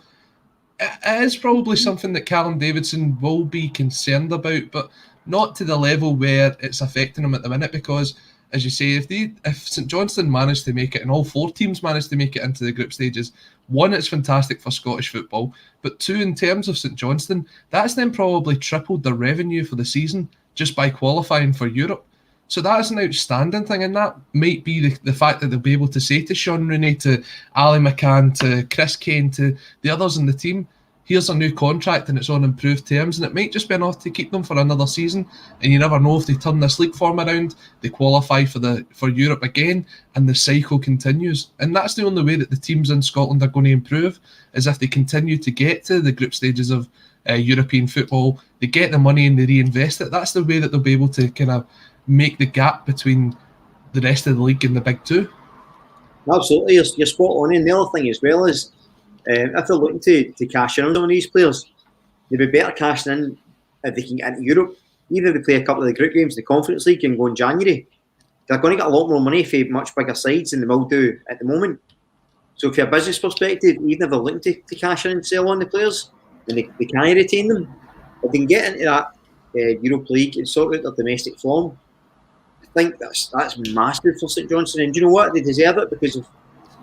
It is probably something that Callum Davidson will be concerned about, but not to the level where it's affecting him at the minute, because, as you say, if St Johnstone managed to make it, and all four teams managed to make it into the group stages, one, it's fantastic for Scottish football, but two, in terms of St Johnstone, that's then probably tripled their revenue for the season just by qualifying for Europe. So that is an outstanding thing, and that might be the fact that they'll be able to say to Sean Rooney, to Ali McCann, to Chris Kane, to the others in the team, here's a new contract and it's on improved terms, and it might just be enough to keep them for another season. And you never know, if they turn this league form around, they qualify for Europe again, and the cycle continues. And that's the only way that the teams in Scotland are going to improve, is if they continue to get to the group stages of European football, they get the money and they reinvest it. That's the way that they'll be able to kind of make the gap between the rest of the league and the big two.
Absolutely, you're spot on. And the other thing as well is, if they're looking to cash in on some of these players, they'd be better cashing in if they can get into Europe. Even if they play a couple of the group games in the Conference League and go in January, they're going to get a lot more money for much bigger sides than they will do at the moment. So from a business perspective, even if they're looking to cash in and sell on the players, and they can retain them, if they can get into that Europe League and sort out their domestic form, I think that's massive for St Johnstone. And do you know what? They deserve it, because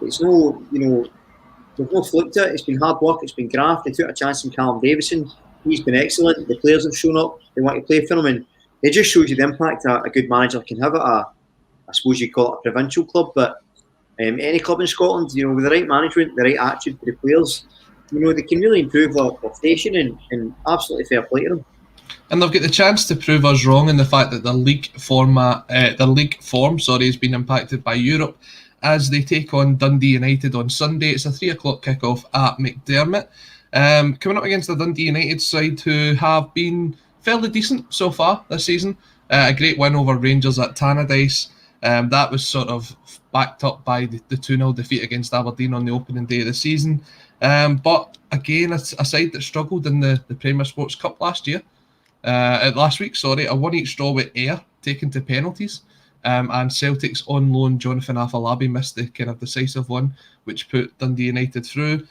it's no, they've not flipped it. It's been hard work. It's been graft. They took a chance on Callum Davidson. he's been excellent. The players have shown up. They want to play for him, and it just shows you the impact a good manager can have at I suppose you call it a provincial club, but any club in Scotland, with the right management, the right attitude for the players, they can really improve their station, and absolutely fair play to them.
And they've got the chance to prove us wrong in the fact that their league form, has been impacted by Europe as they take on Dundee United on Sunday. It's a 3:00 kick-off at McDermott. Coming up against the Dundee United side, who have been fairly decent so far this season. A great win over Rangers at Tannadice. That was sort of backed up by the 2-0 defeat against Aberdeen on the opening day of the season. But again, a side that struggled in the Premier Sports Cup last week, a 1 each draw with Ayr taken to penalties. And Celtic's on loan Jonathan Afolabi missed the kind of decisive one, which put Dundee United through.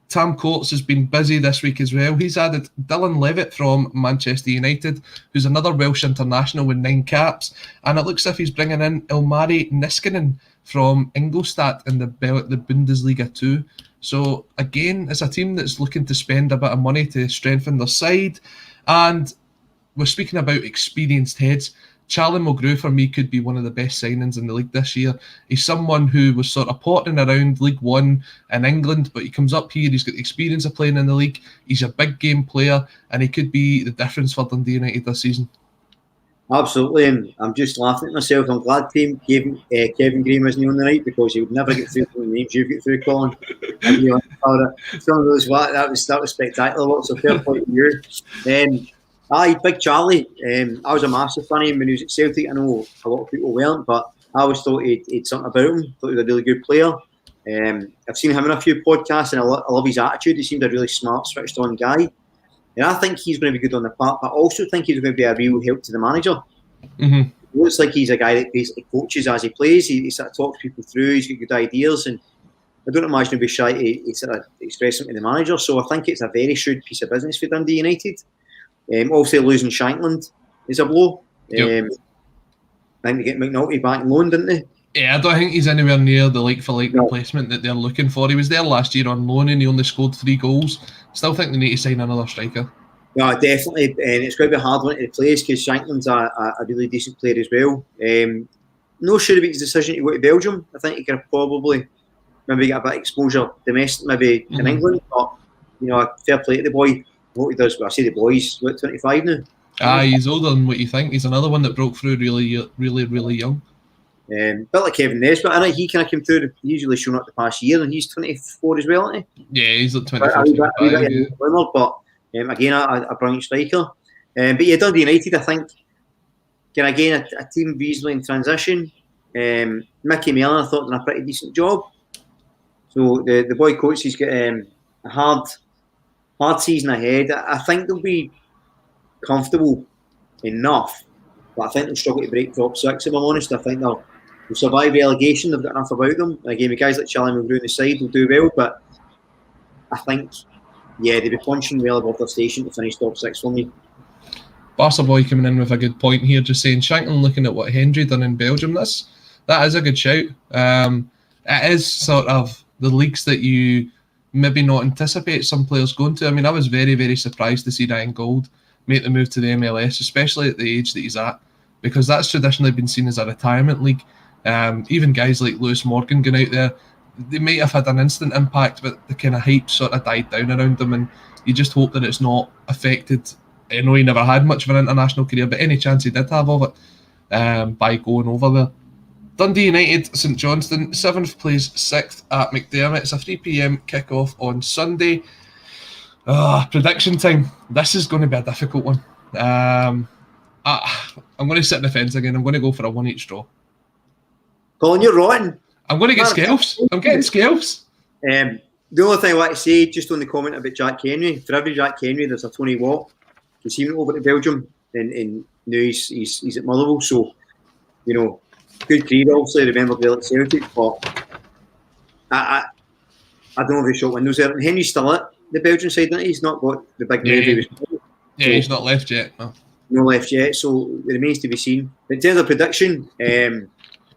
Tam Coates has been busy this week as well. He's added Dylan Levitt from Manchester United, who's another Welsh international with 9 caps, and it looks as if he's bringing in Ilmari Niskanen from Ingolstadt in the Bundesliga 2. So again, it's a team that's looking to spend a bit of money to strengthen their side, and we're speaking about experienced heads. Charlie Mulgrew, for me, could be one of the best signings in the league this year. He's someone who was sort of pottering around League One in England, but he comes up here, he's got the experience of playing in the league, he's a big game player, and he could be the difference for Dundee United this season.
Absolutely, and I'm just laughing at myself. I'm glad Kevin Graham isn't on the night, because he would never get through the names you've got through, Colin. And, that was spectacular. Lots of fair play to you. Big Charlie. I was a massive fan of him when he was at Celtic. I know a lot of people weren't, but I always thought he'd something about him. Thought he was a really good player. I've seen him in a few podcasts, and I love his attitude. He seemed a really smart, switched-on guy. And I think he's going to be good on the park, but I also think he's going to be a real help to the manager.
Mm-hmm.
It looks like he's a guy that basically coaches as he plays. He sort of talks people through. He's got good ideas, and I don't imagine he'll be shy to sort of express them to the manager. So I think it's a very shrewd piece of business for Dundee United. Obviously, losing Shankland is a blow.
Yep.
I think they get McNulty back on loan, didn't they?
Yeah, I don't think he's anywhere near the like-for-like replacement that they're looking for. He was there last year on loan and he only scored 3 goals. Still think they need to sign another striker.
Yeah, definitely. And it's going to be a hard one to replace, because Shankland's a really decent player as well. No sure about his decision to go to Belgium. I think he could have probably maybe get a bit of exposure domestic, maybe in England. But, fair play to the boy. What he does, I say the boy, he's 25 now.
He's older than what you think. He's another one that broke through really, really, really young.
Bit like Kevin Nesbitt, I think he kind of came through. He's usually shown up the past year, and he's 24 as well, isn't he?
Yeah, he's like 24.
But again, a brilliant striker. But yeah, Dundee United, I think, again, a team reasonably in transition. Mickey Mellon, I thought, done a pretty decent job. So the boy coach, he's got a hard season ahead. I think they'll be comfortable enough, but I think they'll struggle to break top 6, if I'm honest. I think they'll survive relegation. They've got enough about them. Again, with guys like Charlie Mulgrew on the side will do well, but I think, they'll be punching well above their station to finish top 6 for me.
Barca boy coming in with a good point here, just saying Shankland looking at what Hendry done in Belgium. That is a good shout. It is sort of the leagues that you maybe not anticipate some players going to. I mean, I was very, very surprised to see Ryan Gold make the move to the MLS, especially at the age that he's at, because that's traditionally been seen as a retirement league. Even guys like Lewis Morgan going out there, they might have had an instant impact, but the kind of hype sort of died down around them, and you just hope that it's not affected. I know he never had much of an international career, but any chance he did have of it by going over there. Dundee United, St Johnstone, 7th plays 6th at McDermott. It's a 3 p.m. kick-off on Sunday. Prediction time. This is going to be a difficult one. I'm going to sit in the fence again. I'm going to go for a 1 each draw.
Colin, you're rotten.
I'm going to get scales. I'm getting scales.
The only thing I want to say, just on the comment about Jack Henry, for every Jack Henry, there's a Tony Watt. Because he went over to Belgium, and now he's at Motherwell. So, good career, obviously, remember well at Celtic, but I don't know if he shot windows there. And Henry's still at the Belgian side, isn't he? He's not got the big move he was playing.
Yeah, he's not left yet.
No left yet, so it remains to be seen. But in terms of prediction, we're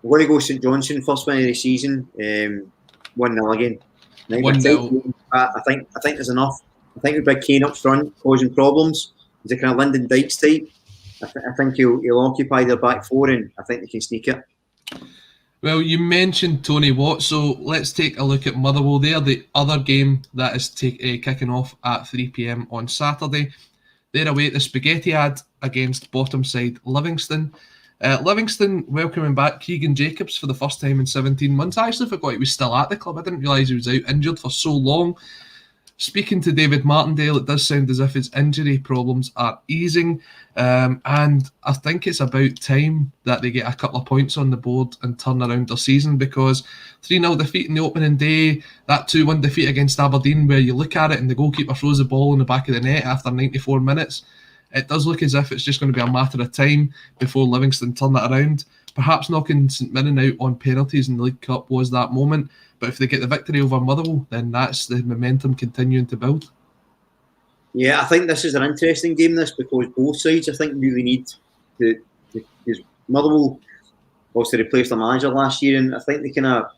going to go St Johnstone, first win of the season, 1-0 again.
1-0.
I think there's enough I think with Big Kane up front causing problems, he's a kind of Lyndon Dykes type. I think he'll occupy their back four, and I think they can sneak it.
Well, you mentioned Tony Watt, so let's take a look at Motherwell there, the other game that is kicking off at 3 p.m. on Saturday. They're away at the Spaghetti Ad against bottom side Livingston. Livingston welcoming back Keegan Jacobs for the first time in 17 months. I actually forgot he was still at the club. I didn't realise he was out injured for so long. Speaking to David Martindale, it does sound as if his injury problems are easing, and I think it's about time that they get a couple of points on the board and turn around their season, because 3-0 defeat in the opening day, that 2-1 defeat against Aberdeen, where you look at it and the goalkeeper throws the ball in the back of the net after 94 minutes, it does look as if it's just going to be a matter of time before Livingston turn it around. Perhaps knocking St Mirren out on penalties in the League Cup was that moment, but if they get the victory over Motherwell, then that's the momentum continuing to build.
Yeah, I think this is an interesting game, this, because both sides, I think, really need because Motherwell obviously replaced their manager last year, and I think they kind of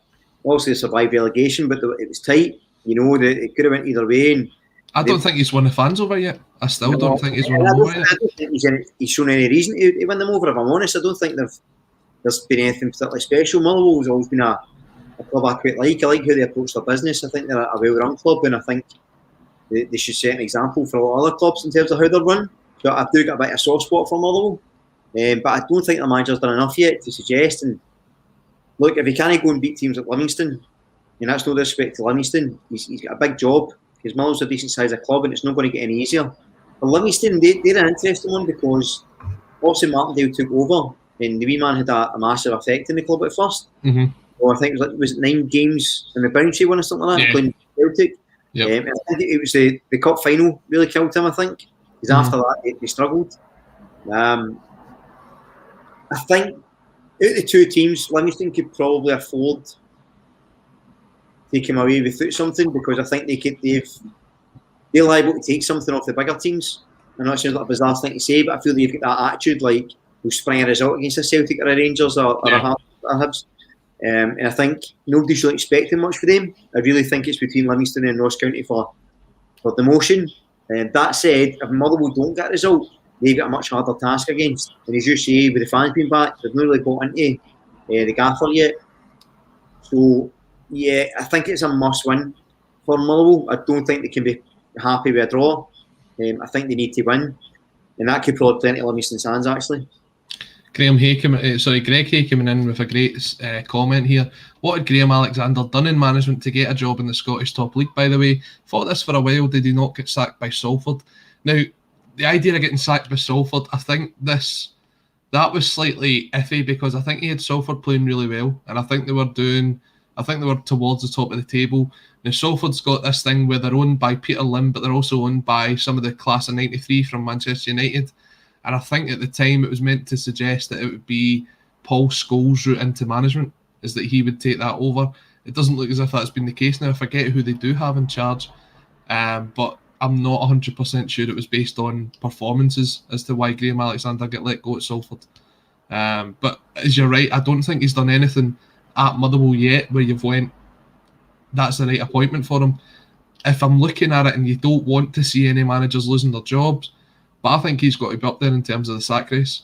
obviously survived relegation, but it was tight. It could have went either way. And
I don't think he's won the fans over yet. I still don't think he's won them over yet.
I don't think he's shown any reason to win them over, if I'm honest. I don't think there's been anything particularly special. Motherwell's always been a club I quite like. I like how they approach their business. I think they're a well-run club, and I think they should set an example for a lot of other clubs in terms of how they're run. So I do get a bit of a soft spot for Motherwell, but I don't think the manager's done enough yet to suggest. And look, if he can't go and beat teams like Livingston, and that's no disrespect to Livingston, he's got a big job, because Motherwell's a decent size of club, and it's not going to get any easier. But Livingston, they're an interesting one, because obviously Martindale took over, and the wee man had a massive effect in the club at first.
Mm-hmm.
Well, I think it was 9 games in the boundary one or something like that, including Celtic.
Yep.
And I think it was the cup final really killed him, I think, because after that they struggled. I think out of the two teams, Livingston could probably afford to take him away without something, because I think they're liable to take something off the bigger teams. I know it sounds like a bizarre thing to say, but I feel they've got that attitude, like we'll spring a result against a Celtic or a Rangers or a Hibs. And I think nobody's really expecting much for them. I really think it's between Livingston and Ross County for the motion. That said, if Motherwell don't get a result, they've got a much harder task against. And as you say, with the fans being back, they've not really got into the gaffer yet. So, yeah, I think it's a must-win for Motherwell. I don't think they can be happy with a draw. I think they need to win. And that could probably play into Livingston's hands, actually.
Greg Hay coming in with a great comment here. What had Graham Alexander done in management to get a job in the Scottish top league, by the way? Thought this for a while. Did he not get sacked by Salford? Now, the idea of getting sacked by Salford, I think that was slightly iffy, because I think he had Salford playing really well, and I think they were towards the top of the table. Now, Salford's got this thing where they're owned by Peter Lim, but they're also owned by some of the class of '93 from Manchester United. And I think at the time it was meant to suggest that it would be Paul Scholes' route into management, is that he would take that over. It doesn't look as if that's been the case now. I forget who they do have in charge, but I'm not 100% sure it was based on performances as to why Graham Alexander got let go at Salford. But as you're right, I don't think he's done anything at Motherwell yet where you've went, that's the right appointment for him. If I'm looking at it, and you don't want to see any managers losing their jobs, but I think he's got to be up there in terms of the sack race.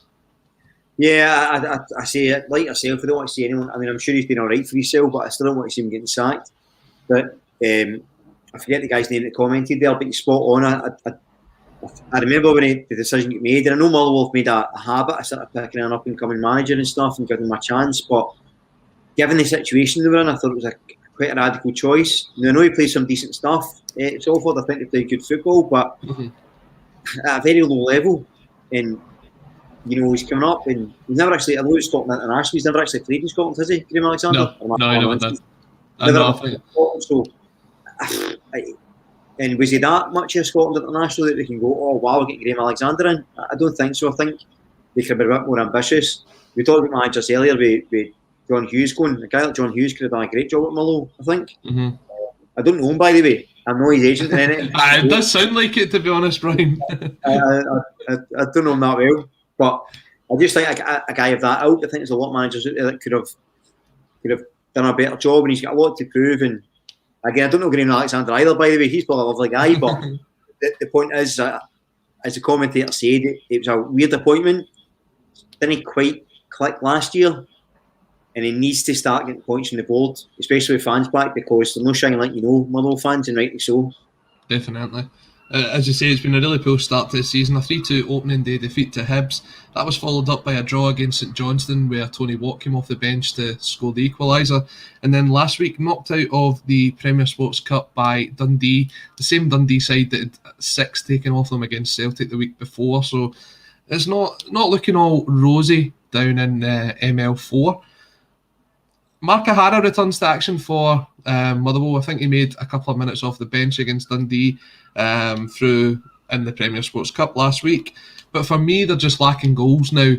Yeah, I say it like yourself. I don't want to see anyone. I mean, I'm sure he's been all right for himself, but I still don't want to see him getting sacked. But I forget the guy's name that commented there, but he's spot on. I remember when the decision got made, and I know Motherwell have made a habit of sort of picking an up-and-coming manager and stuff and giving him a chance, but given the situation they were in, I thought it was quite a radical choice. Now, I know he plays some decent stuff at Salford. I think they play good football, but at a very low level, and he's coming up, and he's never actually, I know he's Scotland international, he's never actually played in Scotland, has he, Graham Alexander?
No, he never did.
So, and was he that much of Scotland international that they can go, oh wow, we're getting Graham Alexander in? I don't think so. I think they could be a bit more ambitious. We talked about managers earlier with John Hughes going. A guy like John Hughes could have done a great job at Motherwell, I think. I don't know him, by the way. I know his agent and anything.
It does sound like it, to be honest, Brian.
I don't know him that well, but I just think a guy of that ilk, I think there's a lot of managers out there that could have done a better job, and he's got a lot to prove. And again, I don't know Graham Alexander either, by the way. He's probably a lovely guy, but the point is, as the commentator said, it was a weird appointment. Didn't quite click last year, and he needs to start getting points on the board, especially with fans back, because they're no shining like Motherwell fans, and rightly so.
Definitely. As you say, it's been a really poor start to the season. A 3-2 opening day defeat to Hibs. That was followed up by a draw against St Johnstone, where Tony Watt came off the bench to score the equaliser. And then last week, knocked out of the Premier Sports Cup by Dundee, the same Dundee side that had 6 taken off them against Celtic the week before. So it's not looking all rosy down in ML4. Mark O'Hara returns to action for Motherwell. I think he made a couple of minutes off the bench against Dundee through in the Premier Sports Cup last week. But for me, they're just lacking goals now.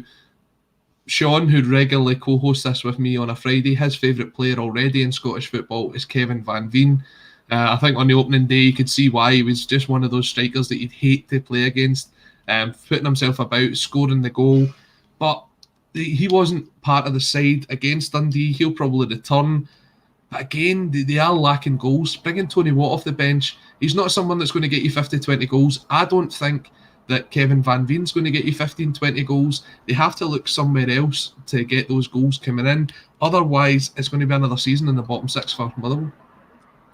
Sean, who regularly co-hosts this with me on a Friday, his favourite player already in Scottish football is Kevin Van Veen. I think on the opening day, you could see why. He was just one of those strikers that you'd hate to play against, putting himself about, scoring the goal. But he wasn't part of the side against Dundee. He'll probably return. But again, they are lacking goals. Bringing Tony Watt off the bench, he's not someone that's going to get you 50-20 goals. I don't think that Kevin Van Veen's going to get you 15-20 goals. They have to look somewhere else to get those goals coming in. Otherwise, it's going to be another season in the bottom 6 for Motherwell.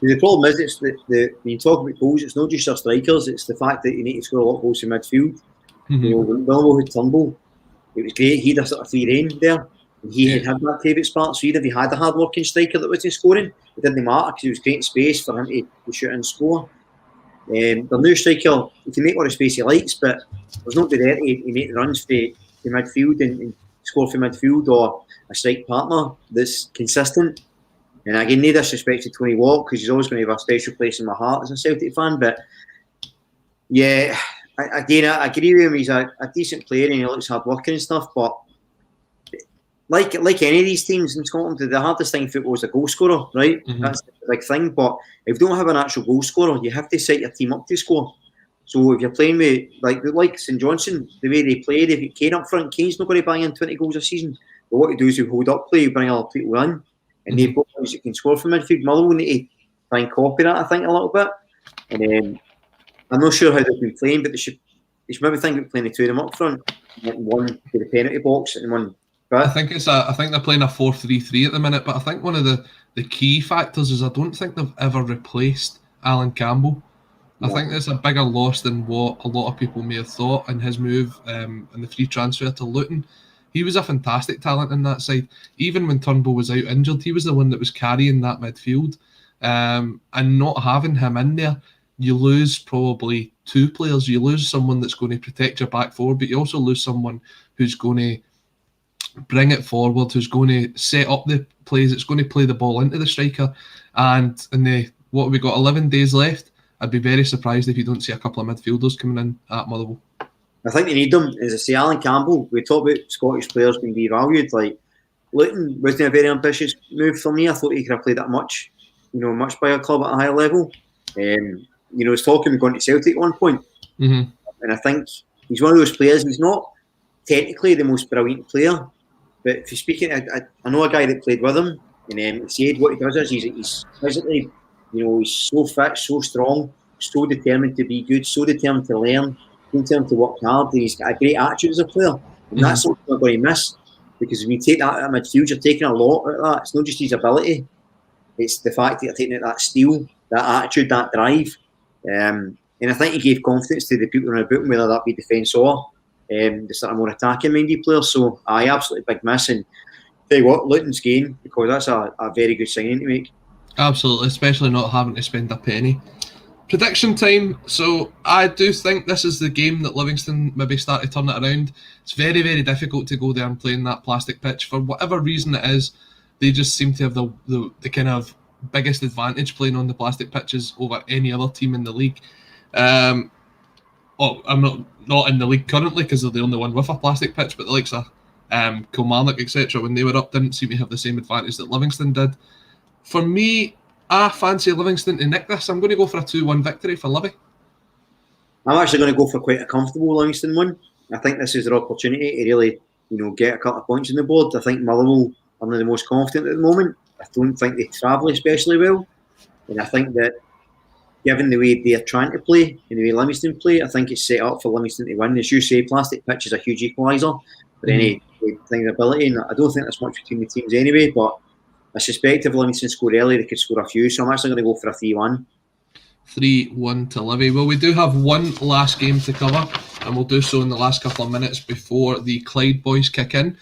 The problem is, it's when you talk about goals, it's not just your strikers, it's the fact that you need to score a lot of goals in midfield. When Motherwell had Turnbull, it was great. He had a sort of free rein there. And he had that favourite spot. So either he had a hard-working striker that wasn't scoring, it didn't matter because he was creating space for him to shoot and score. The new striker, he can make what space he likes, but there's nobody there to make the runs for midfield and score for midfield, or a strike partner that's consistent. And again, no disrespect to Tony Watt, because he's always going to have a special place in my heart as a Celtic fan. But yeah, I agree with him. He's a decent player and he looks hard working and stuff. But like any of these teams in Scotland, the hardest thing in football is a goal scorer, right? That's the big thing. But if you don't have an actual goal scorer, you have to set your team up to score. So if you're playing with like St Johnstone, the way they play, they've got Kane up front. Kane's not going to bang in 20 goals a season. But what you do is you hold up play, you bring other people in, and they've got guys that can score from midfield. Motherwell need to try and copy that, I think, a little bit. And I'm not sure how they've been playing, but they should maybe think about playing the two of them up front, one to the penalty box and one.
I think they're playing a 4-3-3 at the minute, but I think one of the key factors is I don't think they've ever replaced Alan Campbell. I think that's a bigger loss than what a lot of people may have thought in his move and the free transfer to Luton. He was a fantastic talent in that side. Even when Turnbull was out injured, he was the one that was carrying that midfield. And not having him in there, you lose probably 2 players. You lose someone that's going to protect your back forward, but you also lose someone who's going to bring it forward, who's going to set up the plays, it's going to play the ball into the striker. And in what have we got, 11 days left, I'd be very surprised if you don't see a couple of midfielders coming in at Motherwell. I
think they need them. As I say, Alan Campbell, we talk about Scottish players being devalued. Like, Luton wasn't a very ambitious move for me. I thought he could have played that much by a club at a higher level. He's talking about going to Celtic at one point. And I think he's one of those players, he's not technically the most brilliant player, but if you're speaking, I know a guy that played with him, and he said what he does is he's physically, he's so fit, so strong, so determined to be good, so determined to learn, determined to work hard, and he's got a great attitude as a player. And that's something we're going to miss, because if you take that at midfield, you're taking a lot out of that. It's not just his ability, it's the fact that you're taking out that steel, that attitude, that drive. And I think he gave confidence to the people around about him, whether that be defence or the sort of more attacking minded players. So absolutely big miss, and tell you what, Luton's gain, because that's a very good signing to make. Absolutely,
especially not having to spend a penny. Prediction time. So I do think this is the game that Livingston maybe start to turn it around. It's very, very difficult to go there and play in that plastic pitch. For whatever reason it is, they just seem to have the kind of biggest advantage playing on the plastic pitches over any other team in the league. I'm not in the league currently because they're the only one with a plastic pitch, but the likes of Kilmarnock, etc., when they were up, didn't seem to have the same advantage that Livingston did. For me, I fancy Livingston to nick this. I'm going to go for a 2-1 victory for Livy.
I'm actually going to go for quite a comfortable Livingston win. I think this is their opportunity to really, get a couple of points on the board. I think Motherwell are the most confident at the moment. I don't think they travel especially well, and I think that given the way they're trying to play and the way Livingston play, I think it's set up for Livingston to win. As you say, plastic pitch is a huge equaliser for any thing ability, and I don't think there's much between the teams anyway, but I suspect if Livingston score early, they could score a few, so I'm actually going to go for a 3-1.
3-1 to Livy. Well, we do have one last game to cover, and we'll do so in the last couple of minutes before the Clyde boys kick in.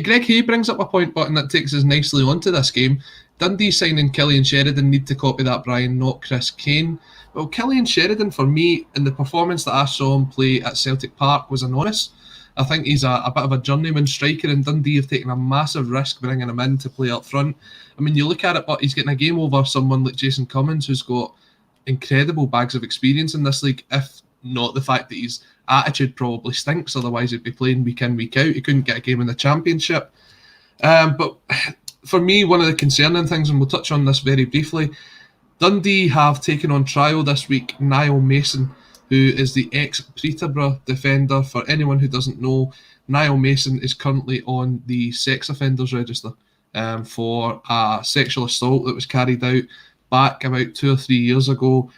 Greg Hay brings up a point button that takes us nicely onto this game. Dundee signing Killian Sheridan need to copy that, Brian, not Chris Kane. Well, Killian Sheridan, for me, in the performance that I saw him play at Celtic Park, was enormous. I think he's a bit of a journeyman striker, and Dundee have taken a massive risk bringing him in to play up front. I mean, you look at it, but he's getting a game over someone like Jason Cummins, who's got incredible bags of experience in this league, if not the fact that his attitude probably stinks, otherwise he'd be playing week in, week out. He couldn't get a game in the Championship. But for me, one of the concerning things, and we'll touch on this very briefly, Dundee have taken on trial this week Niall Mason, who is the ex-Peterborough defender. For anyone who doesn't know, Niall Mason is currently on the sex offenders register for a sexual assault that was carried out back about 2 or 3 years ago.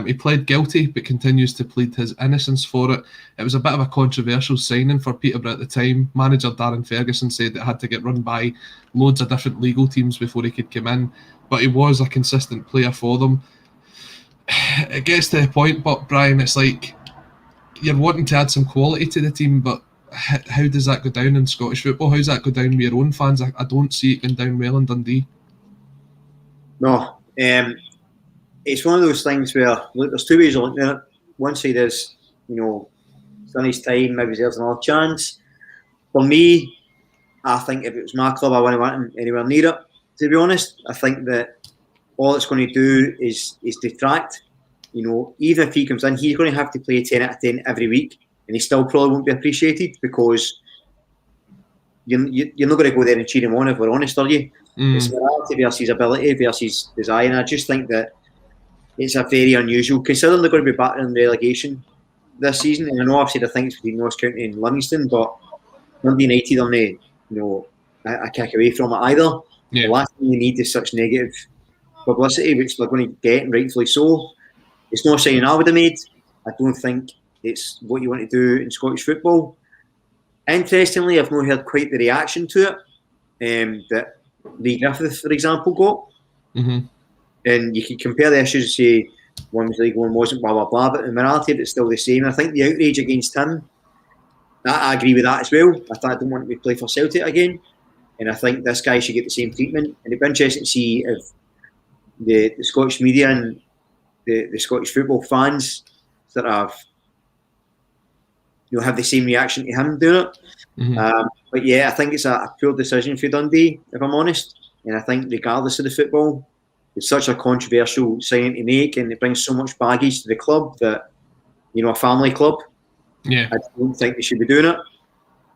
He pled guilty but continues to plead his innocence for it. It was a bit of a controversial signing for Peterborough at the time. Manager Darren Ferguson said it had to get run by loads of different legal teams before he could come in, but he was a consistent player for them. It gets to the point, but Brian, it's like you're wanting to add some quality to the team, but how does that go down in Scottish football? How does that go down with your own fans? I don't see it going down well in Dundee.
No. It's one of those things where, look, there's two ways of looking at it. One side is, it's on his time, maybe there's another chance. For me, I think if it was my club, I wouldn't want him anywhere near it, to be honest. I think that all it's going to do is detract. Even if he comes in, he's going to have to play 10 out of 10 every week, and he still probably won't be appreciated because you're not going to go there and cheer him on, if we're honest, are you? It's morality versus ability versus desire, and I just think that it's a very unusual, considering they're going to be battling relegation this season. And I know I've said I think it's between Ross County and Livingston, but Dundee United are a kick away from it either.
Yeah.
The last thing you need is such negative publicity, which they're going to get, and rightfully so. It's not a signing I would have made. I don't think it's what you want to do in Scottish football. Interestingly, I've not heard quite the reaction to it that Lee Griffith, for example, got. Mm-hmm. And you can compare the issues and say one was legal, one wasn't, blah, blah, blah, but in reality, it's still the same. And I think the outrage against him, I agree with that as well. I don't want him to play for Celtic again. And I think this guy should get the same treatment. And it'd be interesting to see if the Scottish media and the Scottish football fans that have the same reaction to him doing it. Mm-hmm. But yeah, I think it's a poor decision for Dundee, if I'm honest. And I think regardless of the football, it's such a controversial signing to make, and it brings so much baggage to the club that, a family club.
Yeah,
I don't think they should be doing it.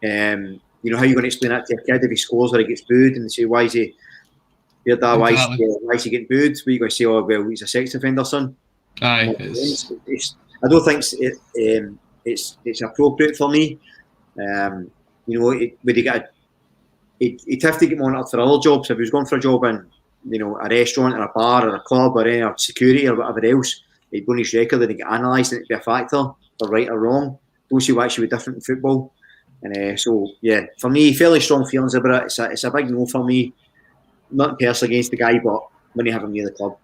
How are you going to explain that to a kid if he scores or he gets booed, and they say, why is he getting booed? What are you going to say? Oh, well, he's a sex offender, son.
Aye,
I don't think it's appropriate for me. Would he get he'd have to get monitored for other jobs. If he was going for a job in a restaurant or a bar or a club or any security or whatever else, he'd go on his record and he'd get analysed and it'd be a factor for right or wrong. Don't see what actually be different in football. And so, yeah, for me, fairly strong feelings about it. It's a big no for me. Not personally against the guy, but when you have him near the club.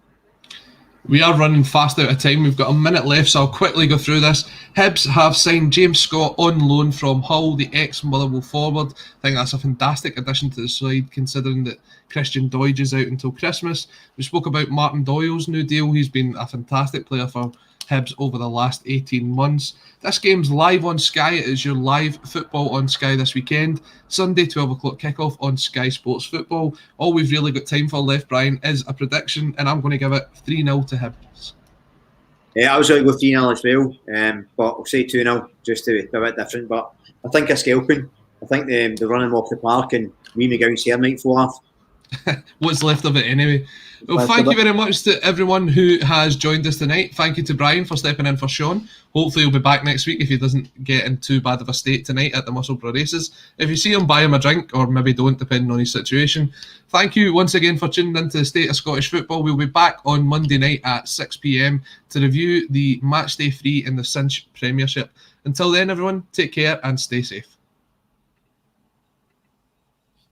We are running fast out of time. We've got a minute left, so I'll quickly go through this. Hibs have signed James Scott on loan from Hull, the ex-Motherwell forward. I think that's a fantastic addition to the side, considering that Christian Doidge is out until Christmas. We spoke about Martin Doyle's new deal. He's been a fantastic player for Hibs over the last 18 months. This game's live on Sky. It is your live football on Sky this weekend. Sunday, 12 o'clock kickoff on Sky Sports Football. All we've really got time for left, Brian, is a prediction, and I'm going to give it 3-0 to Hibs.
Yeah, I was going to go 3-0 as well, but I'll say 2-0 just to be a bit different. But I think a scalping. I think they're running off the park, and we McGowan's hair might fall off.
What's left of it anyway. Well, thank you very much to everyone who has joined us tonight. Thank you to Brian for stepping in for Sean. Hopefully he'll be back next week if he doesn't get in too bad of a state tonight at the Musselburgh races. If you see him, buy him a drink, or maybe don't, depending on his situation. Thank you once again for tuning into the State of Scottish Football. We'll be back on Monday night at 6 p.m. to review the Matchday 3 in the Cinch Premiership. Until then, everyone, take care and stay safe.